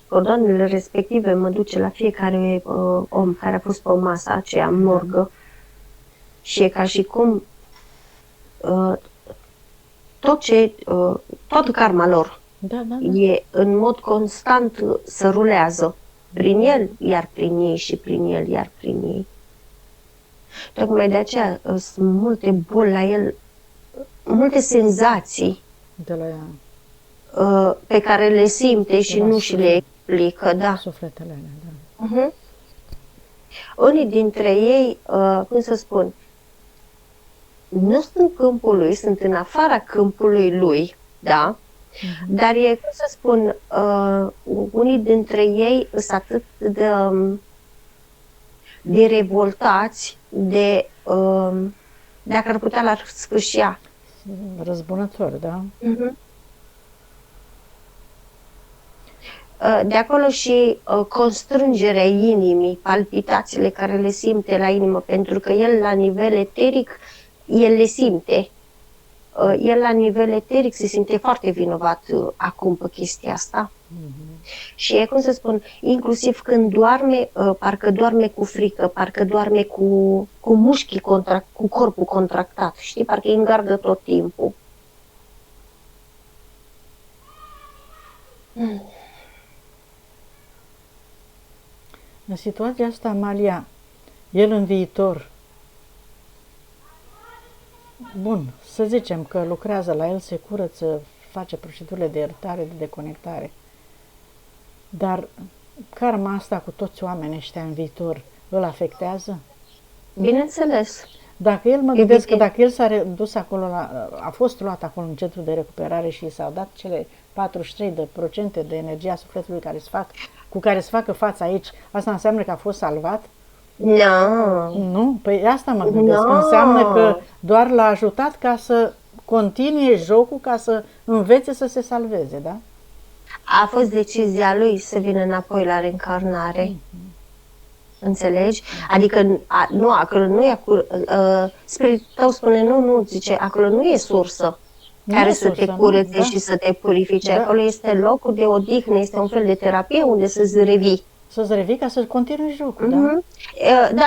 Speaker 2: Cordoanele respective mă duce la fiecare om care a fost pe masa aceea morgă și e ca și cum tot karma lor e în mod constant să rulează prin el, iar prin ei și prin el, iar prin ei. Tocmai de aceea sunt multe boli la el, multe senzații
Speaker 1: de la ea.
Speaker 2: Pe care le simte și nu și le explică, da.
Speaker 1: Sufletele alea, da.
Speaker 2: Unii dintre ei, cum să spun, nu sunt în câmpul lui, sunt în afara câmpului lui, da? Dar e, cum să spun, unii dintre ei sunt atât de de revoltați, de dacă ar putea la sfârșia.
Speaker 1: Răzbunător, da?
Speaker 2: De acolo și constrângerea inimii, palpitațiile care le simte la inimă, pentru că el la nivel eteric, el le simte. El la nivel eteric se simte foarte vinovat acum pe chestia asta. Și e, cum să spun, inclusiv când doarme, parcă doarme cu frică, parcă doarme cu mușchii cu corpul contractat, știi? Parcă îi îngardă tot timpul.
Speaker 1: În situația asta, Amalia, el în viitor, bun, să zicem că lucrează la el, se curăță, face procedurile de iertare, de deconectare, dar karma asta cu toți oamenii ăștia în viitor îl afectează?
Speaker 2: Bineînțeles.
Speaker 1: Dacă el, mă gândesc că dacă el s-a dus acolo, a fost luat acolo în centru de recuperare și s-au dat cele 43% de energia sufletului cu care se facă față aici, asta înseamnă că a fost salvat?
Speaker 2: No.
Speaker 1: Nu, păi asta mă gândesc.
Speaker 2: No.
Speaker 1: Înseamnă că doar l-a ajutat ca să continue jocul, ca să învețe să se salveze, da?
Speaker 2: A fost decizia lui să vină înapoi la reîncarnare. Înțelegi? Adică, nu, acolo nu e, spiritul tău spune, nu, zice, acolo nu e sursă care să te curețe și să te purifice. Acolo este locul de odihnă, este un fel de terapie unde să-ți revii.
Speaker 1: Să-ți revii ca să continui jocul, da?
Speaker 2: Da,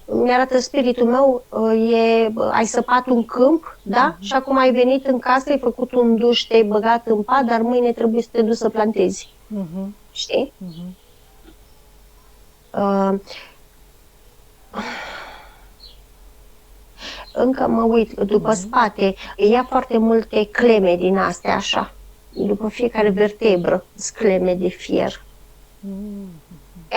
Speaker 2: mi-arată spiritul meu, ai săpat un câmp, da? Și acum ai venit în casă, ai făcut un duș, te-ai băgat în pat, dar mâine trebuie să te duci să plantezi. Știi? Încă mă uit după spate, ia foarte multe cleme din astea așa, după fiecare vertebră, cleme de fier.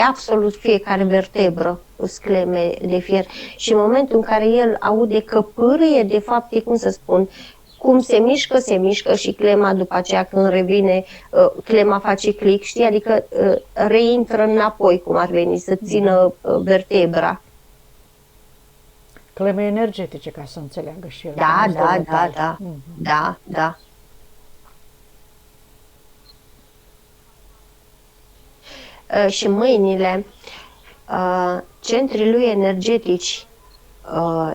Speaker 2: Absolut fiecare vertebră cleme de fier. Și în momentul în care el aude că pârâie, de fapt, e, cum să spun, cum se mișcă și clema după aceea când revine, clema face click, știi? Adică reintră înapoi, cum ar veni, să țină vertebra.
Speaker 1: Cleme energetice, ca să înțeleagă și el.
Speaker 2: Da. Și mâinile, centrii lui energetici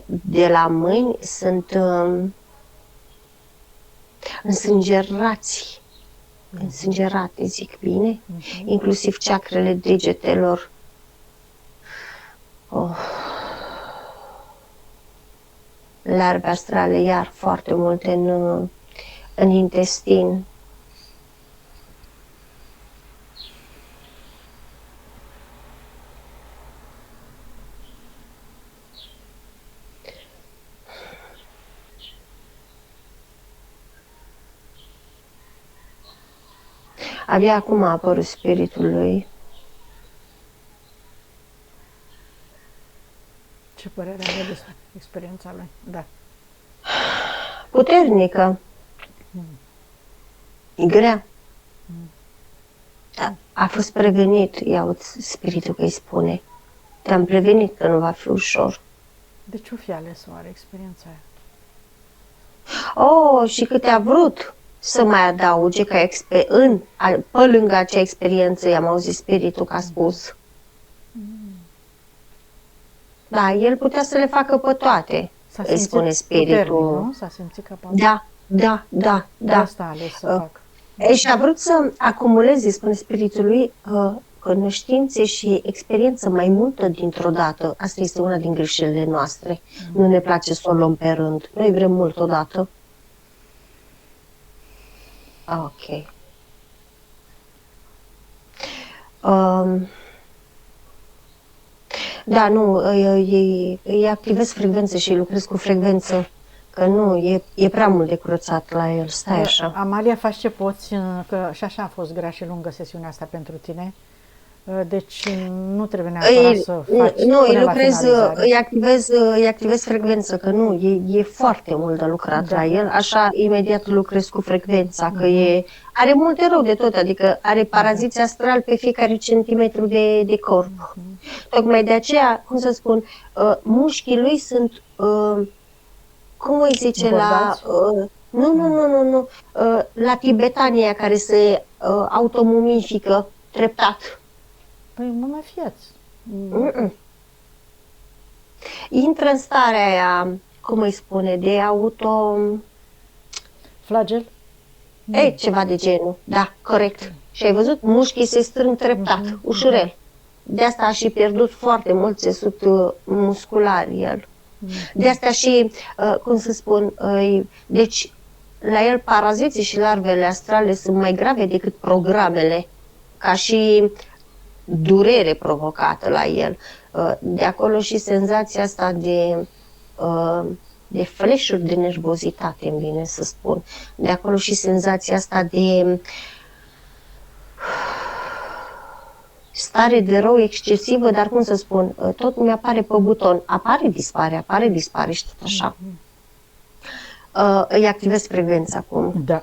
Speaker 2: de la mâini sunt însângerate, zic bine, inclusiv ceacrele degetelor. Larve astrale, iar foarte multe în intestin. Abia acum a apărut spiritul lui.
Speaker 1: Ce părere are despre experiența lui? Da.
Speaker 2: Puternică. Grea. A fost prevenit, iau spiritul că îi spune. Te-am prevenit că nu va fi ușor.
Speaker 1: De ce o fi ales oare experiența aia?
Speaker 2: Și câte a vrut să mai adauge ca pe lângă acea experiență, i-am auzit spiritul că a spus. Da, el putea să le facă pe toate, îi spune spiritul.
Speaker 1: Puternic, nu? S-a simțit capabil.
Speaker 2: Da.
Speaker 1: Asta a ales să facă.
Speaker 2: Și a vrut să acumuleze, spune spiritul lui, cunoștințe și experiență mai multă dintr-o dată. Asta este una din greșelile noastre. Nu ne place să o luăm pe rând. Noi vrem mult odată. Ok. Da, nu, îi activez frecvențe și lucrez cu frecvență, că nu, e prea mult de curățat la el, stai așa.
Speaker 1: Amalia, faci ce poți, că și așa a fost grea și lungă sesiunea asta pentru tine. Deci nu trebuie neapărat să faci
Speaker 2: Nu,
Speaker 1: până la finalizare.
Speaker 2: îi activez frecvență, că nu, e foarte mult de lucrat la el, așa imediat lucrez cu frecvența, că are multe rău de tot, adică are paraziți astral pe fiecare centimetru de corp. Tocmai de aceea, cum să spun, mușchii lui sunt, cum îi zice,
Speaker 1: Încordați?
Speaker 2: nu, la tibetania care se automumifică treptat.
Speaker 1: Păi mumefiați.
Speaker 2: Intră în starea aia, cum îi spune, de
Speaker 1: Flagel?
Speaker 2: ceva de genul. Da, corect. Și ai văzut, mușchii se strâng treptat, ușurel. De asta a și pierdut foarte mult țesut muscular el. De asta și, cum să spun, deci la el paraziții și larvele astrale sunt mai grave decât programele, ca și durere provocată la el. De acolo și senzația asta de flash-uri de nervozitate, îmi vine să spun. De acolo și senzația asta de stare de rău excesivă, dar cum să spun, tot mi apare pe buton. Apare, dispare și tot așa. Îi activez frecvența acum.
Speaker 1: Da.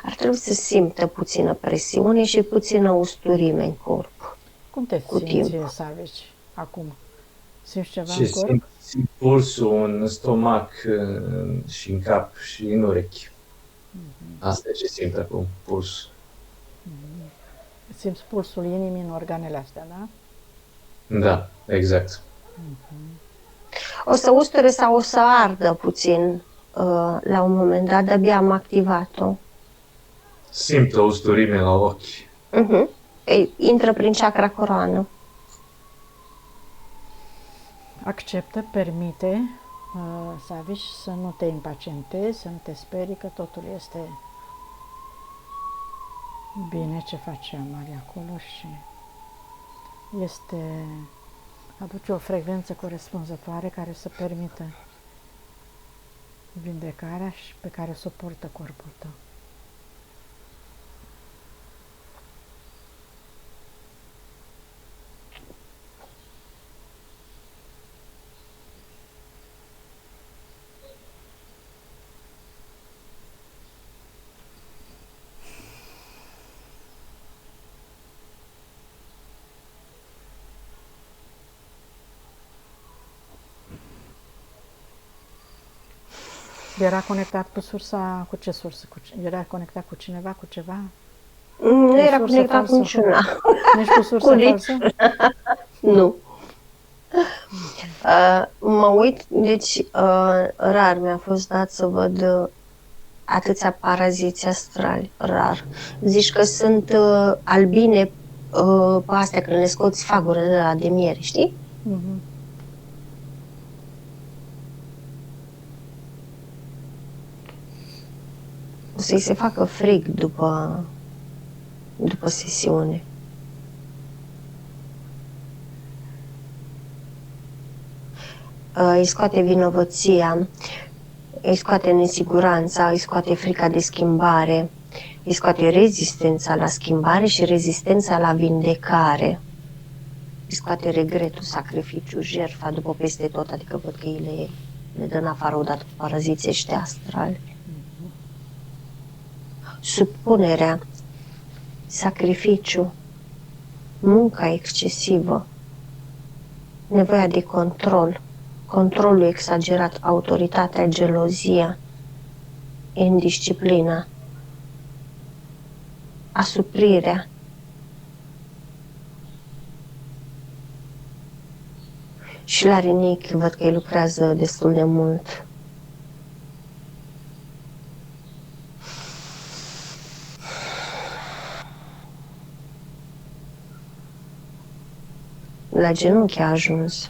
Speaker 2: Ar trebui să simtă puțină presiune și puțină usturime în corp.
Speaker 1: Cum te
Speaker 2: Cu
Speaker 1: simți,
Speaker 2: timp.
Speaker 1: Savici, acum? Simți ceva
Speaker 3: Și
Speaker 1: în corp?
Speaker 3: simt pulsul în stomac și în cap și în urechi. Asta e ce simt acum, puls.
Speaker 1: Simți pulsul inimii în organele astea, da?
Speaker 3: Da, exact.
Speaker 2: O să usture sau o să ardă puțin la un moment dat, de-abia am activat-o.
Speaker 3: Simt o usturime la ochi.
Speaker 2: Intră prin chakra coroană.
Speaker 1: Acceptă, permite, Savici, să nu te impacientezi, să nu te sperii, că totul este bine ce face Maria acolo și aduce o frecvență corespunzătoare care să permită vindecarea și pe care o suportă corpul tău. Era conectat cu sursa, cu ce sursă? Era conectat cu cineva, cu ceva?
Speaker 2: Nu era
Speaker 1: sursă
Speaker 2: conectat
Speaker 1: falsă?
Speaker 2: cu niciuna.
Speaker 1: Nici cu sursă
Speaker 2: Cu nici-
Speaker 1: falsă?
Speaker 2: Nu. Mă uit, deci rar mi-a fost dat să văd atâția paraziți astrali, rar. Zici că sunt albine pe astea când le scoți fagurile de la de miere, știi?
Speaker 1: Mhm.
Speaker 2: O să-i se facă frig după sesiune. Îi scoate vinovăția, îi scoate nesiguranța, îi scoate frica de schimbare, îi scoate rezistența la schimbare și rezistența la vindecare. Îi scoate regretul, sacrificiul, jertfa după peste tot, adică văd că ei le dă în afară odată cu paraziții ăștia astrali. Supunerea, sacrificiu, munca excesivă, nevoia de control, controlul exagerat, autoritatea, gelozia, indisciplina, asuprirea, și la rinichi văd că îi lucrează destul de mult. La genunchi a ajuns.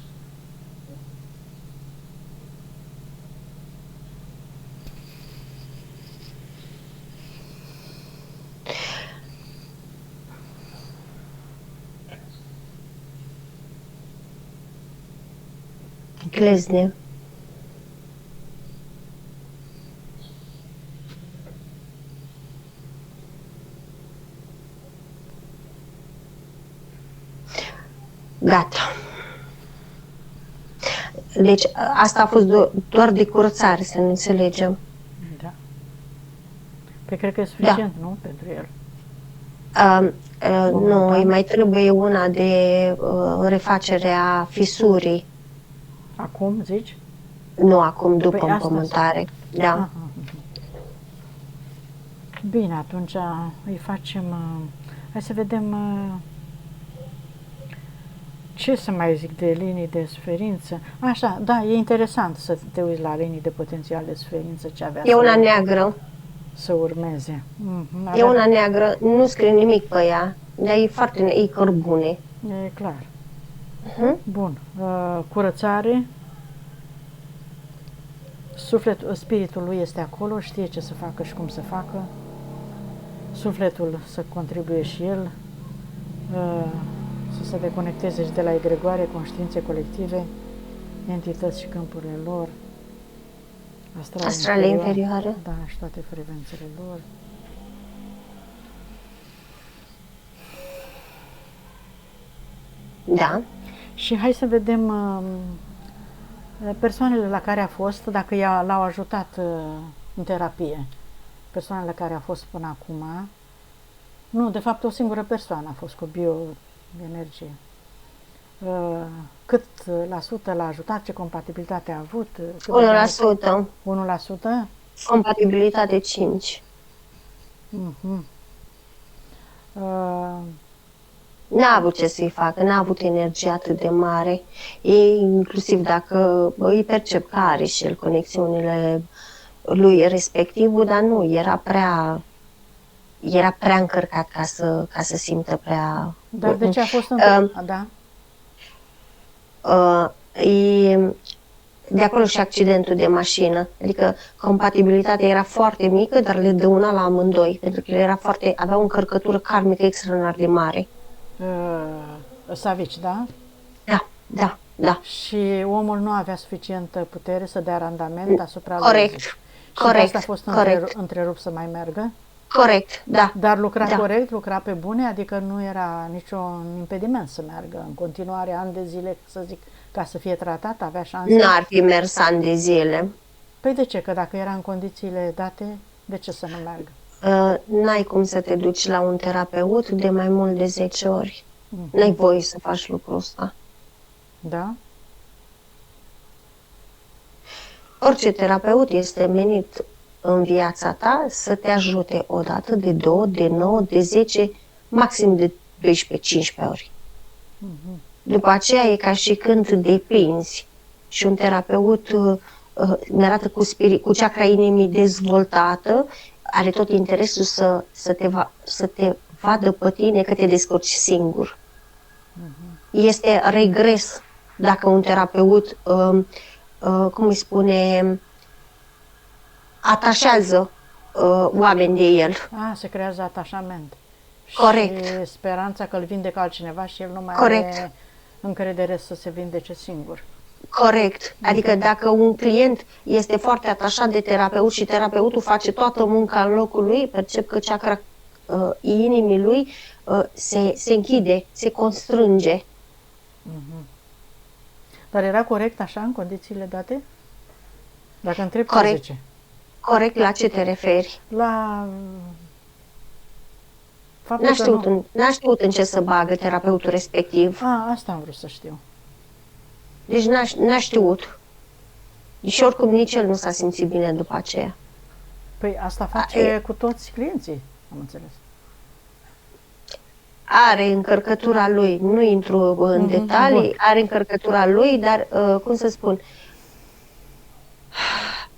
Speaker 2: glezne. Gata. Deci asta a fost doar de curățare, să ne înțelegem.
Speaker 1: Da. Păi cred că e suficient, nu? Pentru el.
Speaker 2: Nu, îi mai trebuie una de refacere a fisurii.
Speaker 1: Acum, zici?
Speaker 2: Nu acum, după
Speaker 1: Păi asta
Speaker 2: împământare. Da.
Speaker 1: Aha. Bine, atunci îi facem... Hai să vedem ce să mai zic de linii de suferință. Așa, da, e interesant să te uiți la linii de potențial de suferință, ce avea
Speaker 2: E una neagră.
Speaker 1: să urmeze.
Speaker 2: E una neagră, nu scrie nimic pe ea, dar e foarte e cărbune.
Speaker 1: E clar. Bun. Curățare. Spiritul lui este acolo, știe ce să facă și cum să facă. Sufletul să contribuie și el, să se deconecteze și de la egregoare, conștiințe colective, entități și câmpurile lor,
Speaker 2: astrale inferioare.
Speaker 1: Da, și toate frecvențele lor.
Speaker 2: Da.
Speaker 1: Și hai să vedem persoanele la care a fost, dacă l-au ajutat în terapie. Persoanele care a fost până acum. Nu, de fapt o singură persoană a fost cu bioenergie. Cât la sută l-a ajutat, ce compatibilitate a avut?
Speaker 2: 1%.
Speaker 1: 1%?
Speaker 2: Compatibilitate 5. N-a avut ce să-i facă, n-a avut energie atât de mare. Ei, inclusiv dacă îi percep că are și el conexiunile lui respectivul, dar nu, era prea încărcat ca să simtă prea...
Speaker 1: Dar de ce a fost da?
Speaker 2: De acolo și accidentul de mașină. Adică compatibilitatea era foarte mică, dar le dăuna la amândoi, pentru că el avea o încărcătură karmică extraordinar de mare.
Speaker 1: Savici, da?
Speaker 2: Da.
Speaker 1: Și omul nu avea suficientă putere să dea randament asupra lui.
Speaker 2: Corect.
Speaker 1: Asta a fost întrerupt să mai meargă?
Speaker 2: Corect, da.
Speaker 1: Dar lucra corect, lucra pe bune, adică nu era niciun impediment să meargă în continuare ani de zile, să zic, ca să fie tratat, avea șanse?
Speaker 2: N-ar fi mers ani de zile.
Speaker 1: Păi de ce? Că dacă era în condițiile date, de ce să nu meargă?
Speaker 2: N-ai cum să te duci la un terapeut de mai mult de 10 ori. N-ai voie să faci lucrul ăsta.
Speaker 1: Da?
Speaker 2: Orice terapeut este menit în viața ta să te ajute o dată, de 2, de 9, de 10, maxim de 12-15 ori. După aceea e ca și când depinzi și un terapeut mi-arată cu chakra inimii dezvoltată, are tot interesul să te vadă pe tine că te descurci singur. Este regres dacă un terapeut, cum îi spune, atașează oameni de el.
Speaker 1: Se creează atașament.
Speaker 2: Corect.
Speaker 1: Și speranța că îl vindecă altcineva și el nu mai are încredere să se vindece singur.
Speaker 2: Corect. Adică dacă un client este foarte atașat de terapeut și terapeutul face toată munca în locul lui, percep că chakra inimii lui se închide, se constrânge.
Speaker 1: Dar era corect așa în condițiile date? Dacă întreb
Speaker 2: corect.
Speaker 1: Ce?
Speaker 2: Corect, la ce te referi?
Speaker 1: La...
Speaker 2: N-a știut în ce să bagă terapeutul respectiv.
Speaker 1: Asta am vrut să știu.
Speaker 2: Deci n-a știut. Și oricum nici el nu s-a simțit bine după aceea.
Speaker 1: Păi asta face cu toți clienții, am înțeles.
Speaker 2: Are încărcătura lui, nu intru în detalii, are încărcătura lui, dar, cum să spun,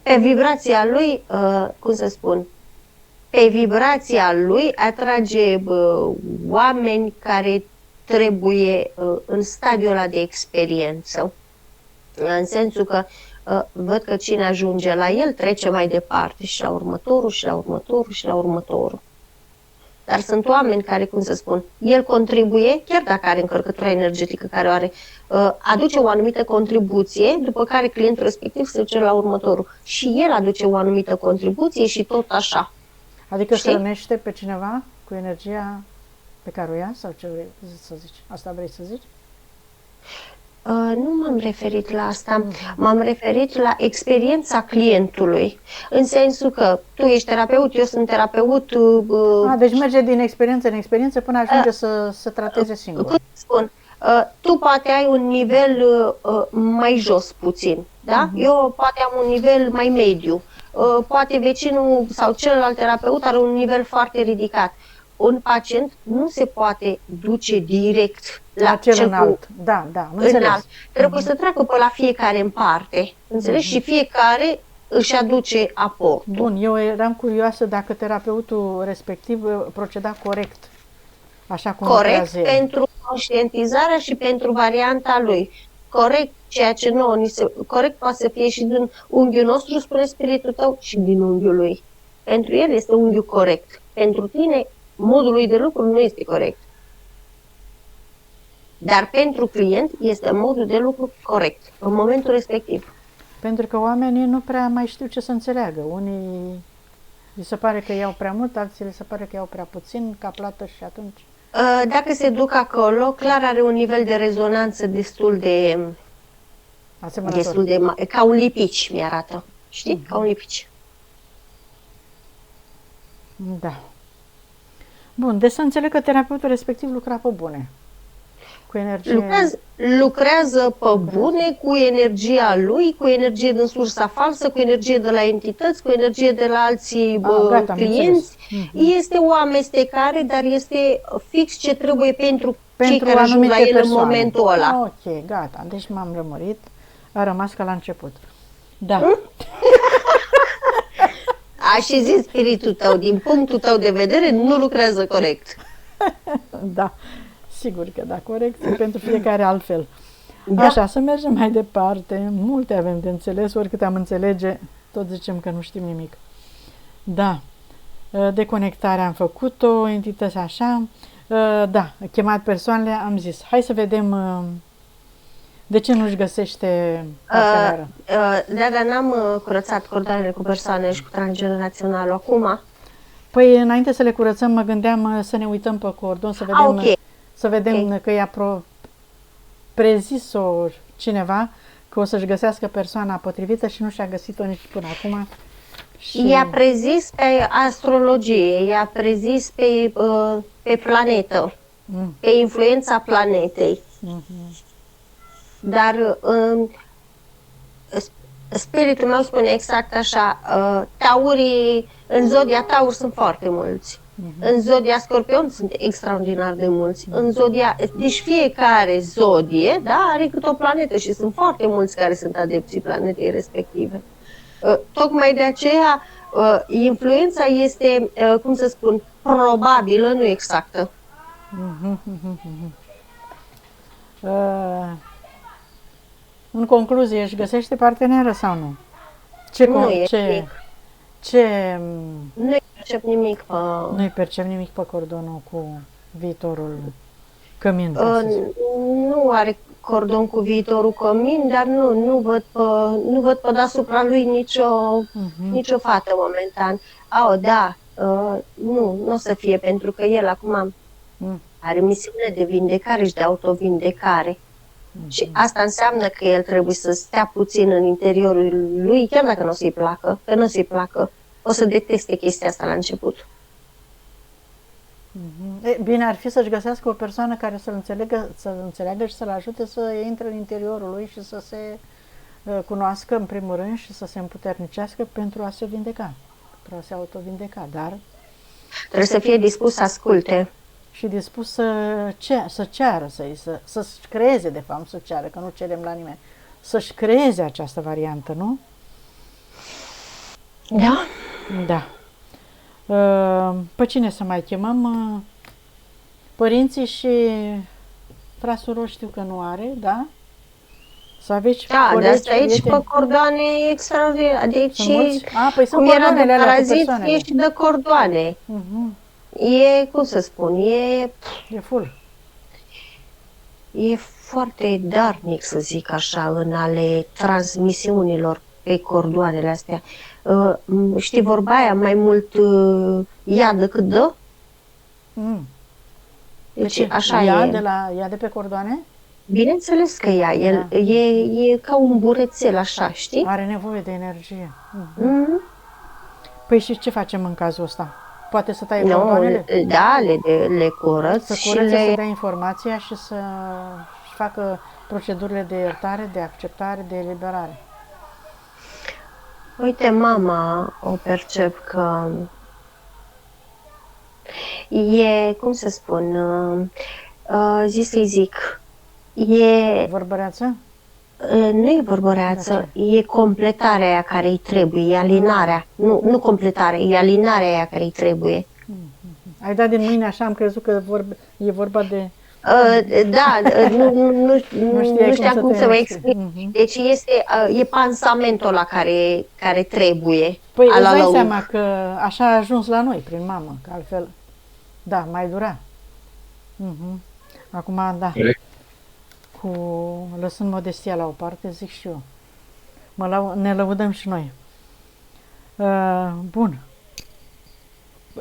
Speaker 2: pe vibrația lui, pe vibrația lui atrage oameni care trebuie în stadiul ăla de experiență. În sensul că văd că cine ajunge la el trece mai departe și la următorul, și la următorul, și la următorul. dar sunt oameni care, cum să spun, el contribuie, chiar dacă are încărcătura energetică care o are, aduce o anumită contribuție, după care clientul respectiv se duce la următorul. Și el aduce o anumită contribuție și tot așa.
Speaker 1: Adică
Speaker 2: Știi?
Speaker 1: hrănește pe cineva cu energia pe care o ia sau ce vrei să zici? Asta vrei să zici?
Speaker 2: Nu m-am referit la asta, m-am referit la experiența clientului, în sensul că tu ești terapeut, eu sunt terapeut.
Speaker 1: Deci merge din experiență în experiență până ajunge să trateze singur.
Speaker 2: Cum spun, tu poate ai un nivel mai jos puțin, da? Eu poate am un nivel mai mediu, poate vecinul sau celălalt terapeut are un nivel foarte ridicat. Un pacient nu se poate duce direct la
Speaker 1: cel înalt. Da,
Speaker 2: înalt. Trebuie să treacă pe la fiecare în parte, înțelegi? Și fiecare își aduce aportul.
Speaker 1: Bun, eu eram curioasă dacă terapeutul respectiv proceda corect, așa cum
Speaker 2: corect
Speaker 1: lucrează el.
Speaker 2: pentru conștientizarea și pentru varianta lui. Corect, ceea ce nouă corect poate să fie și din unghiul nostru, spune spiritul tău, și din unghiul lui. Pentru el este unghiul corect. Pentru tine, modul lui de lucru nu este corect. Dar pentru client este modul de lucru corect, în momentul respectiv.
Speaker 1: Pentru că oamenii nu prea mai știu ce să înțeleagă. Unii li se pare că iau prea mult, alții li se pare că iau prea puțin ca plată și atunci...
Speaker 2: Dacă se duc acolo, clar are un nivel de rezonanță destul de mare. Ca un lipici mi-arată. Știi? Ca un lipici.
Speaker 1: Da. Bun, deci să înțeleg că terapeutul respectiv lucra pe bune. Cu energie...
Speaker 2: Lucrează pe bune, cu energia lui, cu energie din sursa falsă, cu energie de la entități, cu energie de la alții clienți. Este o amestecare, dar este fix ce trebuie pentru cei care ajung la el persoane. În momentul ăla.
Speaker 1: Ok, gata. Deci m-am lămurit. A rămas ca la început. Da.
Speaker 2: A și zis spiritul tău, din punctul tău de vedere, nu lucrează corect.
Speaker 1: Da. Sigur că da, corect, pentru fiecare altfel. Da. Așa, să mergem mai departe. Multe avem de înțeles, oricât am înțelege, tot zicem că nu știm nimic. Da, deconectarea am făcut-o, entități așa. Da, chemat persoanele, am zis, hai să vedem de ce nu-și găsește parteneră.
Speaker 2: Da, dar n-am curățat cordoanele cu persoane și cu transgeneraționalul acum.
Speaker 1: Păi, înainte să le curățăm, mă gândeam să ne uităm pe cordon, să vedem...
Speaker 2: Okay.
Speaker 1: Să vedem că i-a prezis-o cineva că o să-și găsească persoana potrivită și nu și-a găsit-o nici până acum. Și... I-a
Speaker 2: prezis pe astrologie, i-a prezis pe planetă, pe influența planetei. Dar spiritul meu spune exact așa, taurii, în zodia Taur sunt foarte mulți. În zodia Scorpion sunt extraordinar de mulți. În zodia, deci fiecare zodie, da, are câte o planetă și sunt foarte mulți care sunt adepții planetei respective. Tocmai de aceea influența este, cum să spun, probabilă, nu exactă.
Speaker 1: În concluzie, își găsește parteneră sau nu?
Speaker 2: Nu percep nimic pe...
Speaker 1: Nu-i percep nimic pe cordonul cu viitorul cămin.
Speaker 2: Nu are cordon cu viitorul cămin, dar nu văd pe deasupra lui nicio fată momentan. Nu o să fie, pentru că el acum are misiune de vindecare și de autovindecare. Și asta înseamnă că el trebuie să stea puțin în interiorul lui, chiar dacă nu o să-i placă, că nu o să-i placă. O să deteste chestia asta la început.
Speaker 1: Bine ar fi să-și găsească o persoană care să-l înțeleagă și să-l ajute să intre în interiorul lui și să se cunoască în primul rând și să se împuternicească pentru a se vindeca, pentru a se autovindeca, dar...
Speaker 2: Trebuie să fie dispus să asculte.
Speaker 1: Și dispus să ceară, să-și creeze, de fapt, să ceară, că nu cerem la nimeni, să-și creeze această variantă, nu?
Speaker 2: Da.
Speaker 1: Da. Pe cine să mai chemăm? Părinții și frasul știu că nu are, da? Să aveți
Speaker 2: colegi, de asta aici pe cordoane extraordinar. Deci,
Speaker 1: păi sunt
Speaker 2: cum era de
Speaker 1: parazit,
Speaker 2: e și de cordoane. E, cum să spun,
Speaker 1: E full.
Speaker 2: e foarte darnic, să zic așa, în ale transmisiunilor pe cordoanele astea. Știi vorba aia, mai mult ia decât dă?
Speaker 1: Mm.
Speaker 2: Deci așa
Speaker 1: ia
Speaker 2: e.
Speaker 1: ia de pe cordoane?
Speaker 2: Bineînțeles că ia, el
Speaker 1: Da.
Speaker 2: e ca un burețel așa, știi?
Speaker 1: Are nevoie de energie.
Speaker 2: Mhm.
Speaker 1: Păi și ce facem în cazul ăsta? Poate să taie
Speaker 2: Nu,
Speaker 1: cordoanele?
Speaker 2: da, le curăț
Speaker 1: Să
Speaker 2: și
Speaker 1: curețe, să
Speaker 2: le...
Speaker 1: dea informația și să facă procedurile de iertare, de acceptare, de eliberare.
Speaker 2: Uite, mama o percep că e, cum să spun, zi să-i zic,
Speaker 1: Vorbăreață?
Speaker 2: nu e vorbăreață, e completarea aia care îi trebuie, e alinarea, nu completarea, e alinarea aia care îi trebuie.
Speaker 1: Ai dat din mâine așa, am crezut că e vorba de...
Speaker 2: Da, nu știam cum să vă explic.
Speaker 1: Mhm.
Speaker 2: Deci e pansamentul ăla care trebuie.
Speaker 1: Păi îți
Speaker 2: ala
Speaker 1: dai
Speaker 2: lău.
Speaker 1: seama că așa a ajuns la noi, prin mamă, că altfel, da, mai dura. Mhm. Acum, da,
Speaker 3: Corect.
Speaker 1: lăsând modestia la o parte, zic și eu. Ne lăudăm și noi. Bun.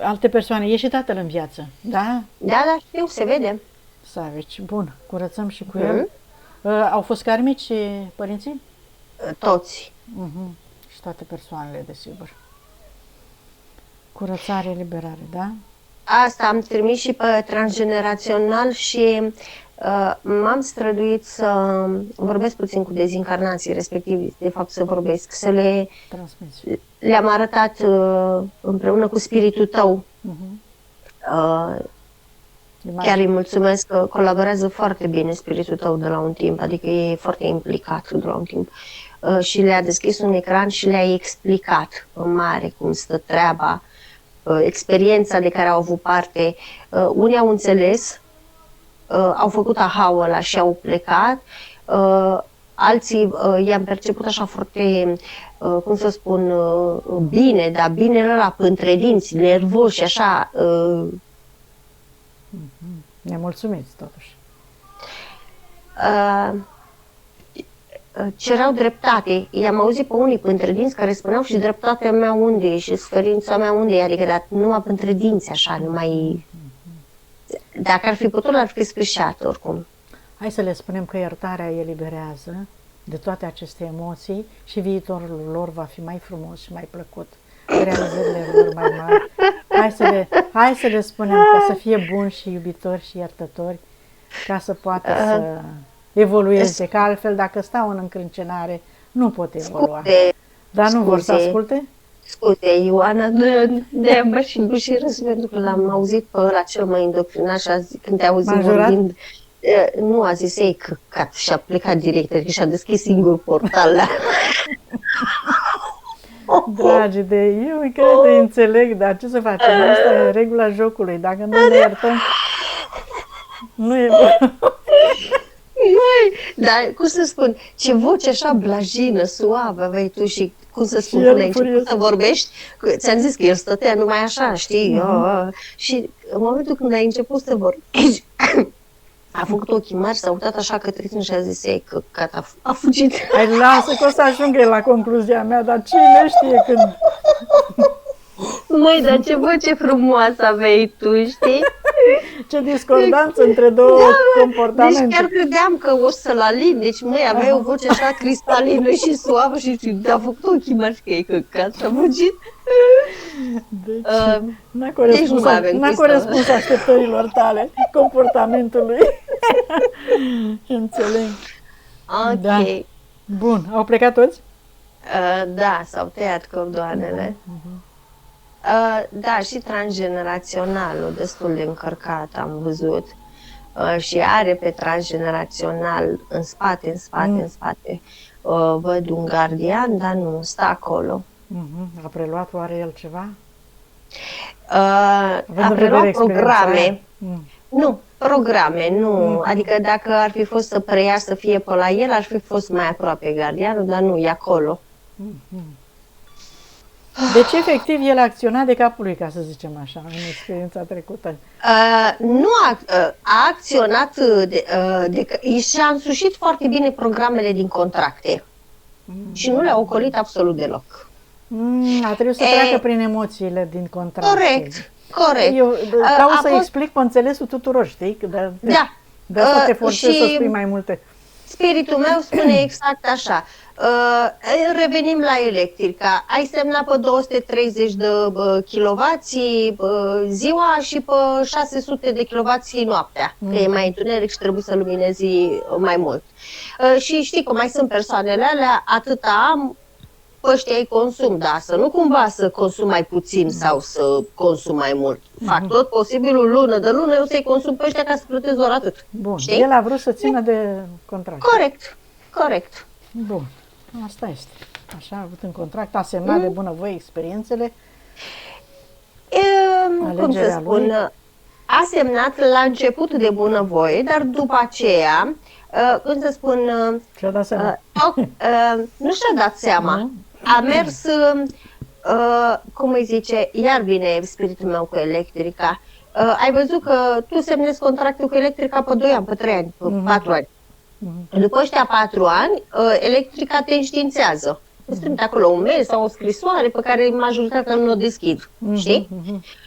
Speaker 1: Alte persoane, e și tatăl în viață, da?
Speaker 2: Da, știu, se vede.
Speaker 1: Savici, bun, curățăm și cu el. Au fost karmici părinții?
Speaker 2: Toți.
Speaker 1: Mhm. Și toate persoanele, desigur. Curățare, eliberare, da?
Speaker 2: Asta am trimis și pe transgenerațional și m-am străduit să vorbesc puțin cu dezincarnații, respectiv, de fapt, să vorbesc, să
Speaker 1: Transmiți.
Speaker 2: le-am arătat împreună cu spiritul tău. Chiar îi mulțumesc că colaborează foarte bine spiritul tău de la un timp, adică e foarte implicat de la un timp. Și le-a deschis un ecran și le-a explicat în mare cum stă treaba, experiența de care au avut parte. Unii au înțeles, au făcut aha-ul ăla și au plecat, alții i-am perceput așa foarte, cum să spun, bine, dar bine ăla între dinți, nervoși, așa.
Speaker 1: Ne mulțumiți, totuși.
Speaker 2: Cereau dreptate. I-am auzit pe unii între dinți care spuneau și dreptatea mea unde e și sferința mea unde e, adică dar numai între dinți, așa, numai... Dacă ar fi putut, l-ar fi sfârșit oricum.
Speaker 1: Hai să le spunem că iertarea eliberează de toate aceste emoții și viitorul lor va fi mai frumos și mai plăcut. Realizările lor mai mari. Hai să le spunem ca să fie buni și iubitori și iertători, ca să poată să evolueze, că altfel dacă stau în încrâncenare nu pot evolua. Dar nu vor să asculte?
Speaker 2: Scuze, Ioana, de-aia mă și bușirăs pentru că l-am auzit pe ăla cel mai indoctrinat și când te auzi vorbind, nu a zis ei căcat și a plecat direct, adică și-a deschis singur portalul.
Speaker 1: Dragi de eu, cred că înțeleg, dar ce să facem? Asta e regula jocului. Dacă nu ne iertăm, nu e bun.
Speaker 2: Dar, cum să spun, ce voce așa blajină, suavă aveai tu și, cum să spun, când ai început să vorbești, ți-am zis că el stătea numai așa, știi? Și în momentul când ai început să vorbești, a făcut ochii mari, s-a uitat așa către tine și a zis, ei, că a fugit.
Speaker 1: Hai, lasă că o să ajung el la concluzia mea, dar cine știe când...
Speaker 2: Măi, dar ce voce frumoasă aveai tu, știi?
Speaker 1: Ce discordanță între două comportamente.
Speaker 2: Deci chiar credeam că o să-l alin, deci măi, aveai o voce așa cristalină și suavă și a făcut ochii mari că e căcat și a fugit.
Speaker 1: Deci, n-a corespuns așteptărilor tale, comportamentului. Înțeleg.
Speaker 2: Ok.
Speaker 1: Da. Bun, au plecat toți?
Speaker 2: Da, s-au tăiat cordoanele. Da, și transgeneraționalul, destul de încărcat, am văzut. Și are pe transgenerațional în spate. Văd un gardian, dar nu, stă acolo.
Speaker 1: A preluat oare el ceva?
Speaker 2: A preluat programe. Nu, programe, nu. Adică dacă ar fi fost să preia să fie pe la el, ar fi fost mai aproape gardianul, dar nu, e acolo.
Speaker 1: Deci, efectiv, el a acționat de capul lui, ca să zicem așa, în experiența trecută.
Speaker 2: Nu a acționat și-a însușit foarte bine programele din contracte și nu le-a ocolit absolut deloc.
Speaker 1: A trebuit să treacă prin emoțiile din contract.
Speaker 2: Corect.
Speaker 1: Eu caut să explic pe înțelesul tuturor, știi? De asta te forțez să spui mai multe.
Speaker 2: Spiritul meu spune exact așa. Revenim la electrica. Ai semnat pe 230 de kW ziua și pe 600 de kW noaptea, că e mai întuneric și trebuie să luminezi mai mult. Și știi că mai sunt persoanele alea, atâta am, pe ăștia îi consum, da, să nu cumva să consum mai puțin sau să consum mai mult. Fac tot posibilul lună de lună, eu să-i consum pe ăștia ca să plătesc doar atât.
Speaker 1: Bun,
Speaker 2: știi?
Speaker 1: El a vrut să țină de contract.
Speaker 2: Corect.
Speaker 1: Bun, asta este. Așa a avut în contract, a semnat de bunăvoie experiențele.
Speaker 2: Cum să spun, a semnat la început de bunăvoie, dar după aceea, cum să spun,
Speaker 1: Și-a dat seama.
Speaker 2: nu și-a dat seama. A mers, cum îi zice, iar vine spiritul meu cu electrica. Ai văzut că tu semnezi contractul cu electrica pe 2 ani, pe 3 ani, pe 4 ani. După ăștia 4 ani, electrica te înștiințează. Îți trimite acolo un mail sau o scrisoare pe care majoritatea nu o deschid, știi?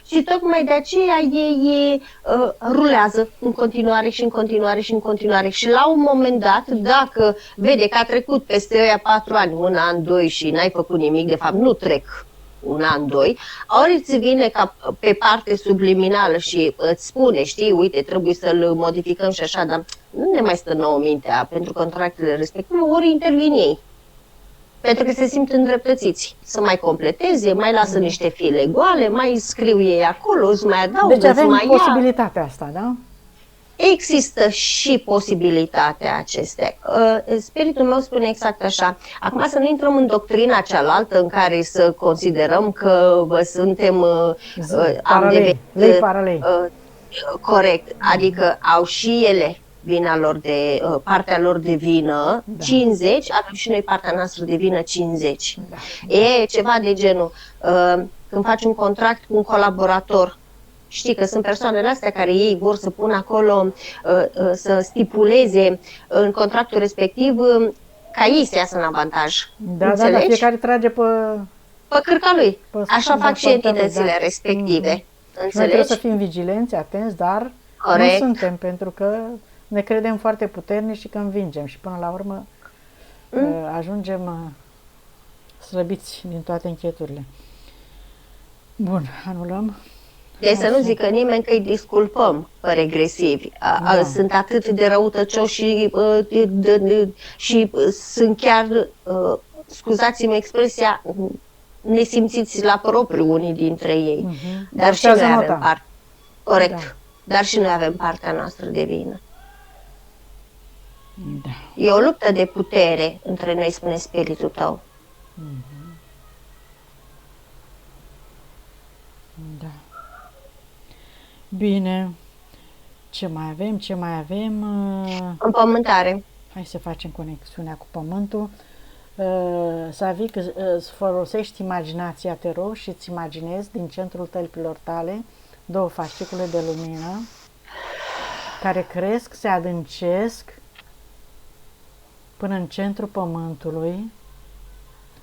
Speaker 2: Și tocmai de aceea ei rulează în continuare și în continuare și în continuare. Și la un moment dat, dacă vede că a trecut peste ăia 4 ani, 1 an, 2 și n-ai făcut nimic, de fapt nu trec 1 an, 2, ori îți vine ca pe parte subliminală și îți spune, știi, uite, trebuie să-l modificăm și așa, dar nu ne mai stă nouă mintea pentru contractele respective, ori intervin ei. Pentru că se simt îndreptățiți să mai completeze, mai lasă niște file goale, mai scriu ei acolo, îți mai adaugă,
Speaker 1: Deci avem
Speaker 2: mai
Speaker 1: posibilitatea asta, da?
Speaker 2: Există și posibilitatea acestea. Spiritul meu spune exact așa. Acum să nu intrăm în doctrina cealaltă în care să considerăm că suntem
Speaker 1: paralei.
Speaker 2: Corect, adică au și ele vina lor de partea lor de vină, 50, avem și noi partea noastră de vină 50. E ceva de genul, când faci un contract cu un colaborator, știi că sunt persoanele astea care ei vor să pună acolo, să stipuleze în contractul respectiv ca ei să iasă în avantaj.
Speaker 1: Da, fiecare trage pe
Speaker 2: cârca lui. Așa fac și entitățile respective.
Speaker 1: Noi trebuie să fim vigilenți, atenți, dar nu suntem, pentru că ne credem foarte puternici și că învingem și până la urmă ajungem slăbiți din toate încheturile. Bun, anulăm.
Speaker 2: Deci să nu zică nimeni că îi disculpăm pe regresivi. Sunt atât de răutăcioși și sunt chiar, scuzați-mi expresia, nesimțiți la propriu unii dintre ei. Dar și noi avem parte. Corect. Da. Dar și noi avem partea noastră de vină.
Speaker 1: Da.
Speaker 2: E o luptă de putere între noi, spune spiritul tău.
Speaker 1: Da. Bine. Ce mai avem?
Speaker 2: Împământare.
Speaker 1: Hai să facem conexiunea cu pământul. Savic, îți folosești imaginația, te rog, și îți imaginezi din centrul tălpilor tale 2 fascicule de lumină care cresc, se adâncesc până în centrul pământului,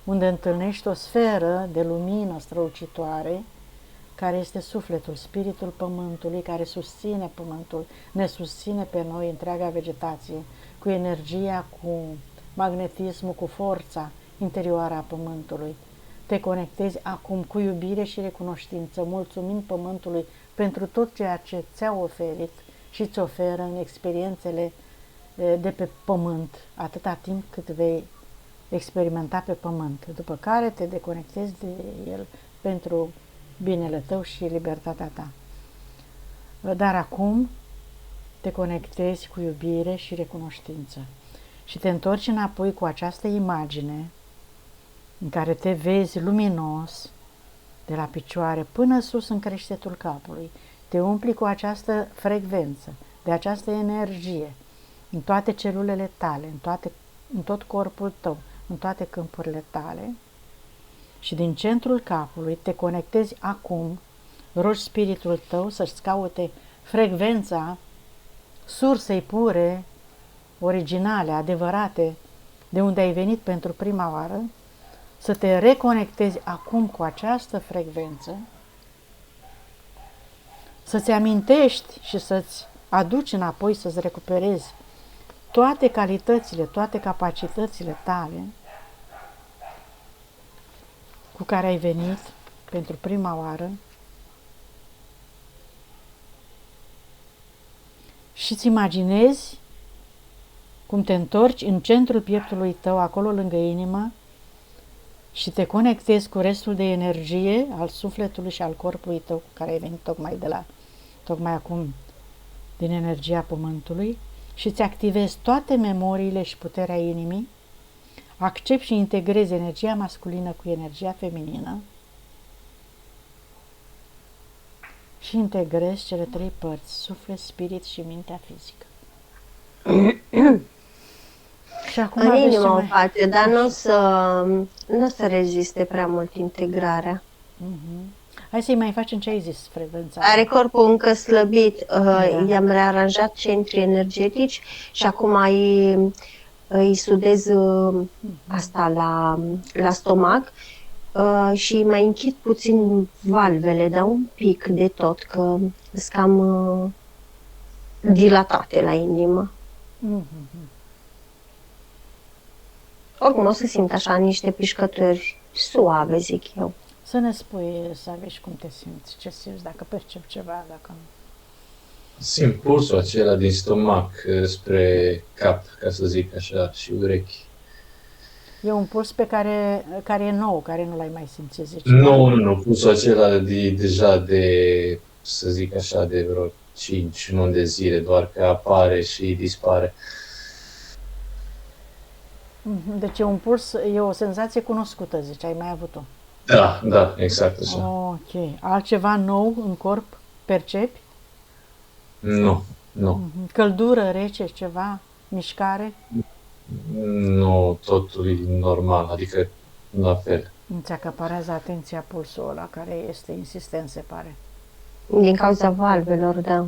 Speaker 1: unde întâlnești o sferă de lumină strălucitoare care este sufletul, spiritul pământului, care susține pământul, ne susține pe noi, întreaga vegetație, cu energia, cu magnetismul, cu forța interioară a pământului. Te conectezi acum cu iubire și recunoștință, mulțumind pământului pentru tot ceea ce ți-a oferit și îți oferă în experiențele de pe pământ, atâta timp cât vei experimenta pe pământ, după care te deconectezi de el pentru binele tău și libertatea ta. Dar acum te conectezi cu iubire și recunoștință și te întorci înapoi cu această imagine în care te vezi luminos de la picioare până sus în creștetul capului. Te umpli cu această frecvență, de această energie, în toate celulele tale, în tot corpul tău, în toate câmpurile tale și din centrul capului te conectezi acum, rogi spiritul tău să-și caute frecvența sursei pure, originale, adevărate, de unde ai venit pentru prima oară, să te reconectezi acum cu această frecvență, să-ți amintești și să-ți aduci înapoi, să-ți recuperezi toate calitățile, toate capacitățile tale cu care ai venit pentru prima oară și îți imaginezi cum te întorci în centrul pieptului tău, acolo lângă inimă, și te conectezi cu restul de energie al sufletului și al corpului tău cu care ai venit tocmai acum din energia pământului și îți activezi toate memoriile și puterea inimii, accepti și integrezi energia masculină cu energia feminină și integrezi cele trei părți, suflet, spirit și mintea fizică. Și acum
Speaker 2: în
Speaker 1: aveți
Speaker 2: inimă o face, dar nu o să reziste prea mult integrarea.
Speaker 1: Hai să-i mai facem ce ai zis, frecvența.
Speaker 2: Are corpul încă slăbit, i-am rearanjat centri energetici și acum îi sudez asta la stomac și mai închid puțin valvele, dar un pic de tot, că sunt cam dilatate la inimă. Oricum o să simt așa niște pișcături suave, zic eu.
Speaker 1: Să ne spui, Saveș, cum te simți, ce simți, dacă percepi ceva, dacă nu.
Speaker 3: Simt pulsul acela din stomac spre cap, ca să zic așa, și urechi.
Speaker 1: E un puls care e nou, care nu l-ai mai simțit, zici?
Speaker 3: Nu, pulsul acela deja de, să zic așa, de vreo 5 luni de zile, doar că apare și dispare.
Speaker 1: Deci e un puls, e o senzație cunoscută, zici, ai mai avut-o.
Speaker 3: Da, exact așa.
Speaker 1: Ok. Altceva nou în corp percepi?
Speaker 3: Nu.
Speaker 1: Căldură, rece, ceva, mișcare?
Speaker 3: Nu, totul e normal, adică la fel.
Speaker 1: Îți acaparează atenția pulsul ăla, care este insistent, se pare.
Speaker 2: Din cauza valvelor, da.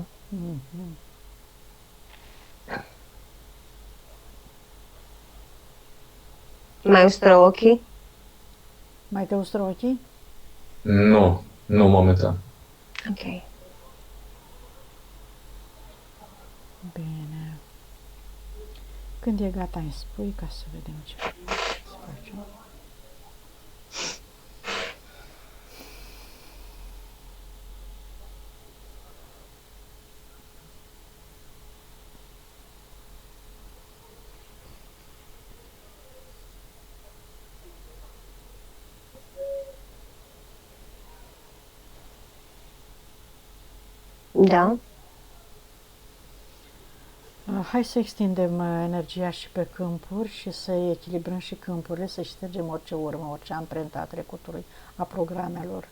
Speaker 2: Mai ustră ochii?
Speaker 1: Mai te ustră ochii?
Speaker 3: Nu momentan.
Speaker 2: Ok.
Speaker 1: Bine. Când e gata, îmi spui ca să vedem ce să facem.
Speaker 2: Da.
Speaker 1: Hai să extindem energia și pe câmpuri și să echilibrăm și câmpurile, să ștergem orice urmă, orice amprenta a trecutului, a programelor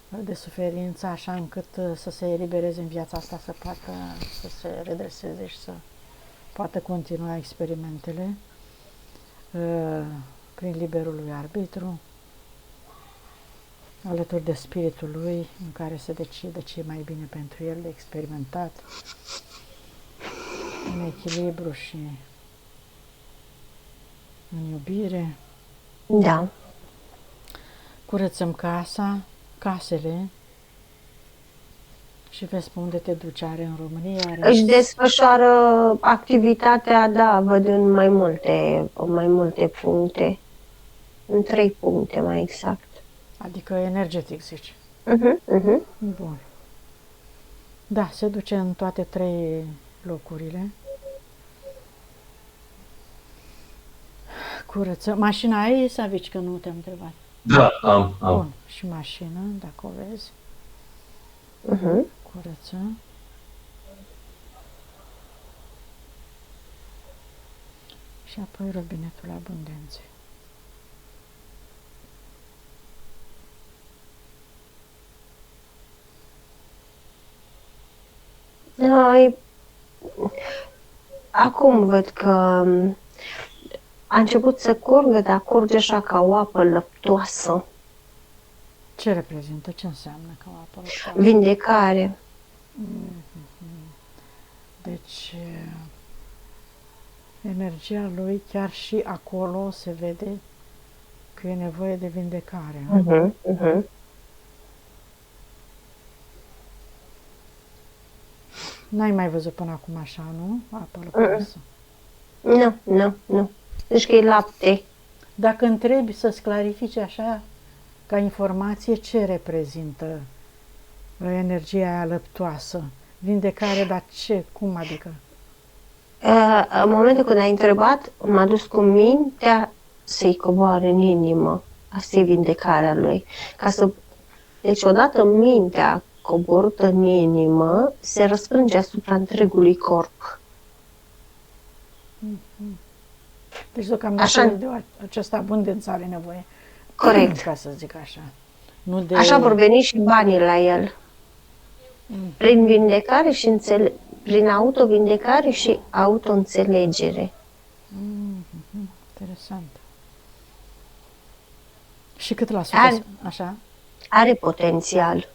Speaker 1: de suferință, așa încât să se elibereze în viața asta, să poată să se redreseze și să poată continua experimentele prin liberul lui arbitru, alături de spiritul lui, în care se decide ce e mai bine pentru el de experimentat, în echilibru și în iubire.
Speaker 2: Da.
Speaker 1: Curățăm casele și vezi pe unde te duci, are în România.
Speaker 2: Își desfășoară activitatea, da, văd în mai multe puncte. În 3 puncte, mai exact.
Speaker 1: Adică energetic, zici. Bun. Da, se duce în toate 3 locurile. Curăță. Mașina ai, Savici, că nu te-am întrebat.
Speaker 3: Da, am.
Speaker 1: Bun. Și mașină, dacă o vezi. Curăță. Și apoi robinetul abundenței.
Speaker 2: Acum văd că a început să curgă, dar curge așa ca o apă lăptoasă.
Speaker 1: Ce reprezintă? Ce înseamnă ca o apă lăptoasă?
Speaker 2: Vindecare.
Speaker 1: Deci, energia lui chiar și acolo se vede că e nevoie de vindecare. Nu? N-ai mai văzut până acum așa, nu? Apă lăptoasă.
Speaker 2: Nu. Deci că e lapte.
Speaker 1: Dacă întrebi să-ți clarifice așa, ca informație, ce reprezintă energia aia lăptoasă? Vindecare, dar ce? Cum adică?
Speaker 2: În momentul când ai întrebat, m-a dus cu mintea să-i coboare în inimă. Asta e vindecarea lui. Deci odată mintea coborâtă în inimă se răsfrânge asupra întregului corp.
Speaker 1: Deci deocamdată
Speaker 2: Așa.
Speaker 1: de această abundență are nevoie.
Speaker 2: Corect.
Speaker 1: Ca să zic așa. Nu de...
Speaker 2: Așa vor veni și banii la el. Prin vindecare și prin autovindecare și autoînțelegere.
Speaker 1: Interesant. Și cât la
Speaker 2: Are.
Speaker 1: sută? Așa?
Speaker 2: Are potențial.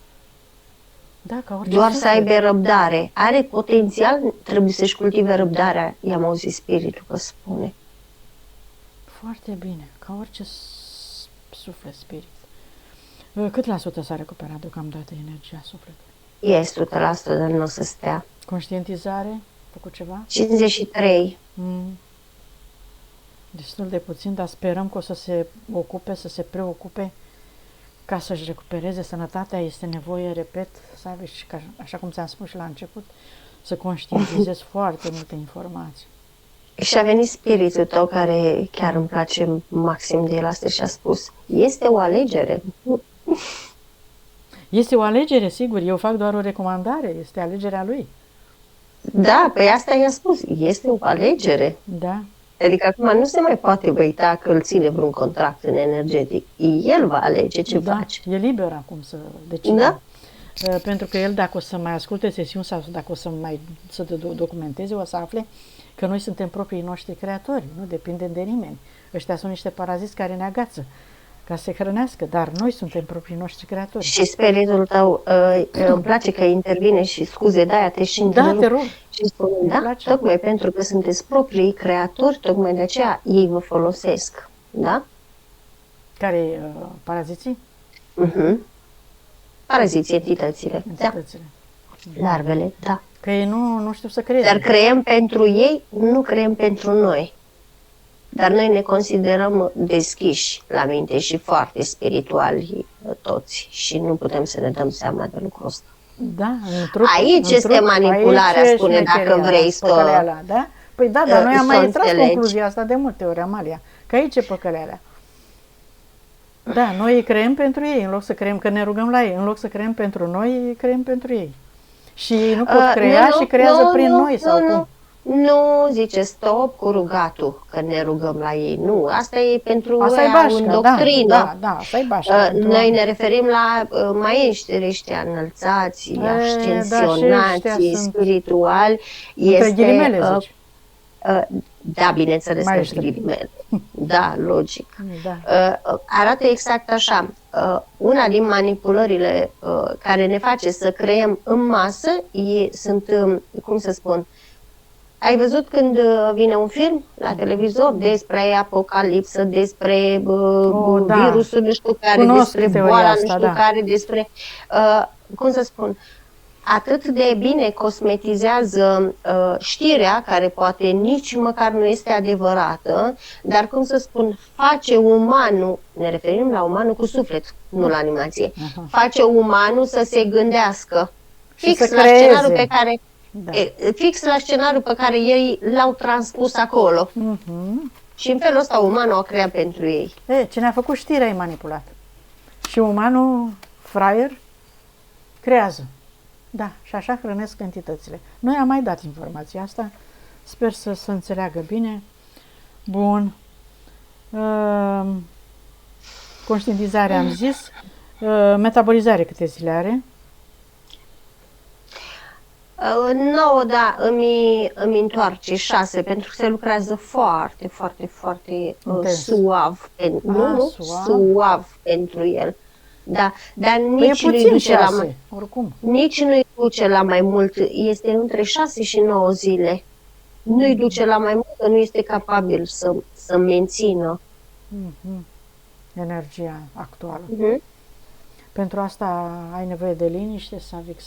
Speaker 1: Da, ca orice
Speaker 2: Doar să
Speaker 1: suflet.
Speaker 2: aibă răbdare. Are potențial, trebuie să-și cultive răbdarea. I-am auzit spiritul că spune.
Speaker 1: Foarte bine, ca orice suflet, spirit. Cât la sută s-a recuperat deocamdată energia sufletului?
Speaker 2: E 100%, dar nu o să stea.
Speaker 1: Conștientizare? Făcut ceva?
Speaker 2: 53.
Speaker 1: Destul de puțin, dar sperăm că o să se ocupe, să se preocupe ca să-și recupereze sănătatea. Este nevoie, repet, să aibă și, așa cum ți-am spus și la început, să conștientizezi foarte multe informații.
Speaker 2: Și a venit spiritul tău care chiar îmi place maxim de el astăzi și a spus, este o alegere.
Speaker 1: Este o alegere, sigur, eu fac doar o recomandare, este alegerea lui.
Speaker 2: Da, păi asta i-a spus, este o alegere.
Speaker 1: Da,
Speaker 2: Adică acum nu se mai poate uita că îl ține vreun contract în energetic. El va alege ce
Speaker 1: da,
Speaker 2: face.
Speaker 1: e liber acum să decide.
Speaker 2: Da?
Speaker 1: Pentru că el, dacă o să mai asculte sesiuni sau dacă o să mai să documenteze, o să afle că noi suntem proprii noștri creatori, nu depindem de nimeni. Ăștia sunt niște paraziți care ne agață ca să se hrănească, dar noi suntem proprii noștri creatori.
Speaker 2: Și spiritul tău îmi place că intervine și scuze, de-aia te și întrerup.
Speaker 1: te rog.
Speaker 2: Și spune, da,
Speaker 1: place.
Speaker 2: tocmai pentru că sunteți proprii creatori, tocmai de aceea ei vă folosesc. Da?
Speaker 1: Care paraziții?
Speaker 2: Paraziții, entitățile.
Speaker 1: Entitățile.
Speaker 2: Da. Larvele, da.
Speaker 1: Că ei nu știu să creeze.
Speaker 2: Dar creăm pentru ei, nu creăm pentru noi. Dar noi ne considerăm deschiși la minte și foarte spirituali toți și nu putem să ne dăm seama de lucrul ăsta.
Speaker 1: Da, în trup,
Speaker 2: Aici
Speaker 1: în
Speaker 2: este
Speaker 1: trup,
Speaker 2: manipularea,
Speaker 1: aici e
Speaker 2: spune, dacă
Speaker 1: șmecheria,
Speaker 2: vrei să...
Speaker 1: păcăleala, da? Păi da, dar noi am
Speaker 2: să
Speaker 1: mai tras
Speaker 2: înțelegi.
Speaker 1: concluzia asta de multe ori, Amalia, că aici e păcăleala. Da, noi creăm pentru ei, în loc să creăm că ne rugăm la ei, în loc să creăm pentru noi, creăm pentru ei. Și ei nu pot crea și creează prin noi sau cum?
Speaker 2: Nu, zice stop cu rugatul, că ne rugăm la ei. Nu, asta e pentru
Speaker 1: Asta e
Speaker 2: aia
Speaker 1: bașca,
Speaker 2: în doctrină.
Speaker 1: da, asta e bașca.
Speaker 2: Noi ne referim la maestri ăștia înălțați, ascensionații, spirituali.
Speaker 1: Între ghilimele, zici.
Speaker 2: Da, bineînțeles,
Speaker 1: Maestri.
Speaker 2: între ghilimele. Da, logic.
Speaker 1: Da.
Speaker 2: Arată exact așa. Una din manipulările care ne face să creăm în masă sunt, cum să spun, ai văzut când vine un film la televizor despre apocalipsă, despre virusul nu știu care,
Speaker 1: Cunosc
Speaker 2: despre
Speaker 1: teoria
Speaker 2: boala
Speaker 1: asta,
Speaker 2: nu știu
Speaker 1: da.
Speaker 2: care, despre, cum să spun, atât de bine cosmetizează știrea, care poate nici măcar nu este adevărată, dar, cum să spun, face umanul, ne referim la umanul cu suflet, nu la animație, face umanul să se gândească fix
Speaker 1: să
Speaker 2: la
Speaker 1: creeze.
Speaker 2: scenariul pe care
Speaker 1: Da.
Speaker 2: fix la scenariul pe care ei l-au transpus acolo. Și în felul ăsta umanul a creat pentru ei.
Speaker 1: Cine a făcut știrea e manipulat. Și umanul, fraier, creează. Da, și așa hrănesc entitățile. Noi am mai dat informația asta. Sper să înțeleagă bine. Bun. Conștientizare am zis. Metabolizare câte zile are?
Speaker 2: 9, da, îmi întoarce 6, pentru că se lucrează foarte, foarte, foarte
Speaker 1: Intens.
Speaker 2: suav. Nu,
Speaker 1: suav.
Speaker 2: suav pentru el. Da, dar
Speaker 1: Păi e
Speaker 2: nici nu-i
Speaker 1: puțin
Speaker 2: duce la
Speaker 1: 6,
Speaker 2: mai,
Speaker 1: oricum.
Speaker 2: nici nu-i duce la mai mult. Este între 6 și 9 zile. Nu-i duce la mai mult, că nu este capabil să mențină.
Speaker 1: Mhm. Energia actuală.
Speaker 2: Mhm.
Speaker 1: Pentru asta ai nevoie de liniște,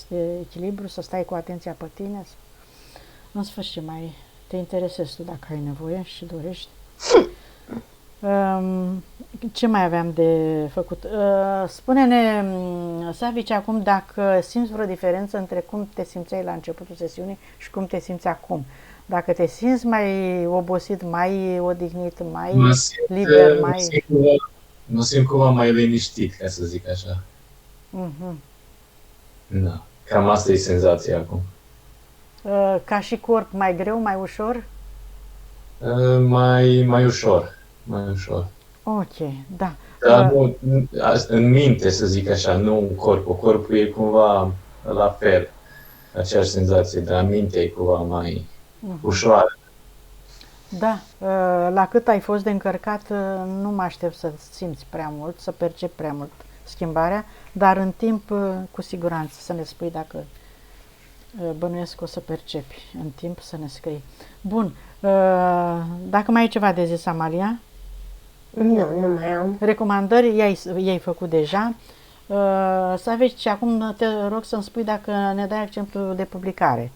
Speaker 1: de echilibru, să stai cu atenția pe tine. În sfârșit, mai te interesezi tu dacă ai nevoie și dorești. Ce mai aveam de făcut? Spune-ne, Savici, acum dacă simți vreo diferență între cum te simțeai la începutul sesiunii și cum te simți acum. Dacă te simți mai obosit, mai odihnit, mai liber, mai...
Speaker 3: Mă simt cumva mai liniștit, ca să zic așa.
Speaker 1: Mhm.
Speaker 3: Da. Cam asta e senzația acum.
Speaker 1: Ca și corp, mai greu, mai ușor?
Speaker 3: Mai ușor. Mai ușor.
Speaker 1: Ok, da.
Speaker 3: Dar nu, în minte, să zic așa, nu în corpul. Corpul e cumva la fel, aceeași senzație, dar mintea e cumva mai ușoară.
Speaker 1: Da, la cât ai fost de încărcat, nu mă aștept să simți prea mult, să percepi prea mult schimbarea, dar în timp, cu siguranță, să ne spui dacă bănuiesc că o să percepi în timp, să ne scrii. Bun, dacă mai ai ceva de zis, Amalia?
Speaker 2: Nu mai am.
Speaker 1: Recomandări i-ai făcut deja. Să aveți și acum te rog să-mi spui dacă ne dai accentul de publicare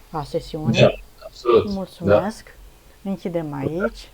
Speaker 1: a sesiunii.
Speaker 3: Da, absolut.
Speaker 1: Mulțumesc. Da. Închidem aici.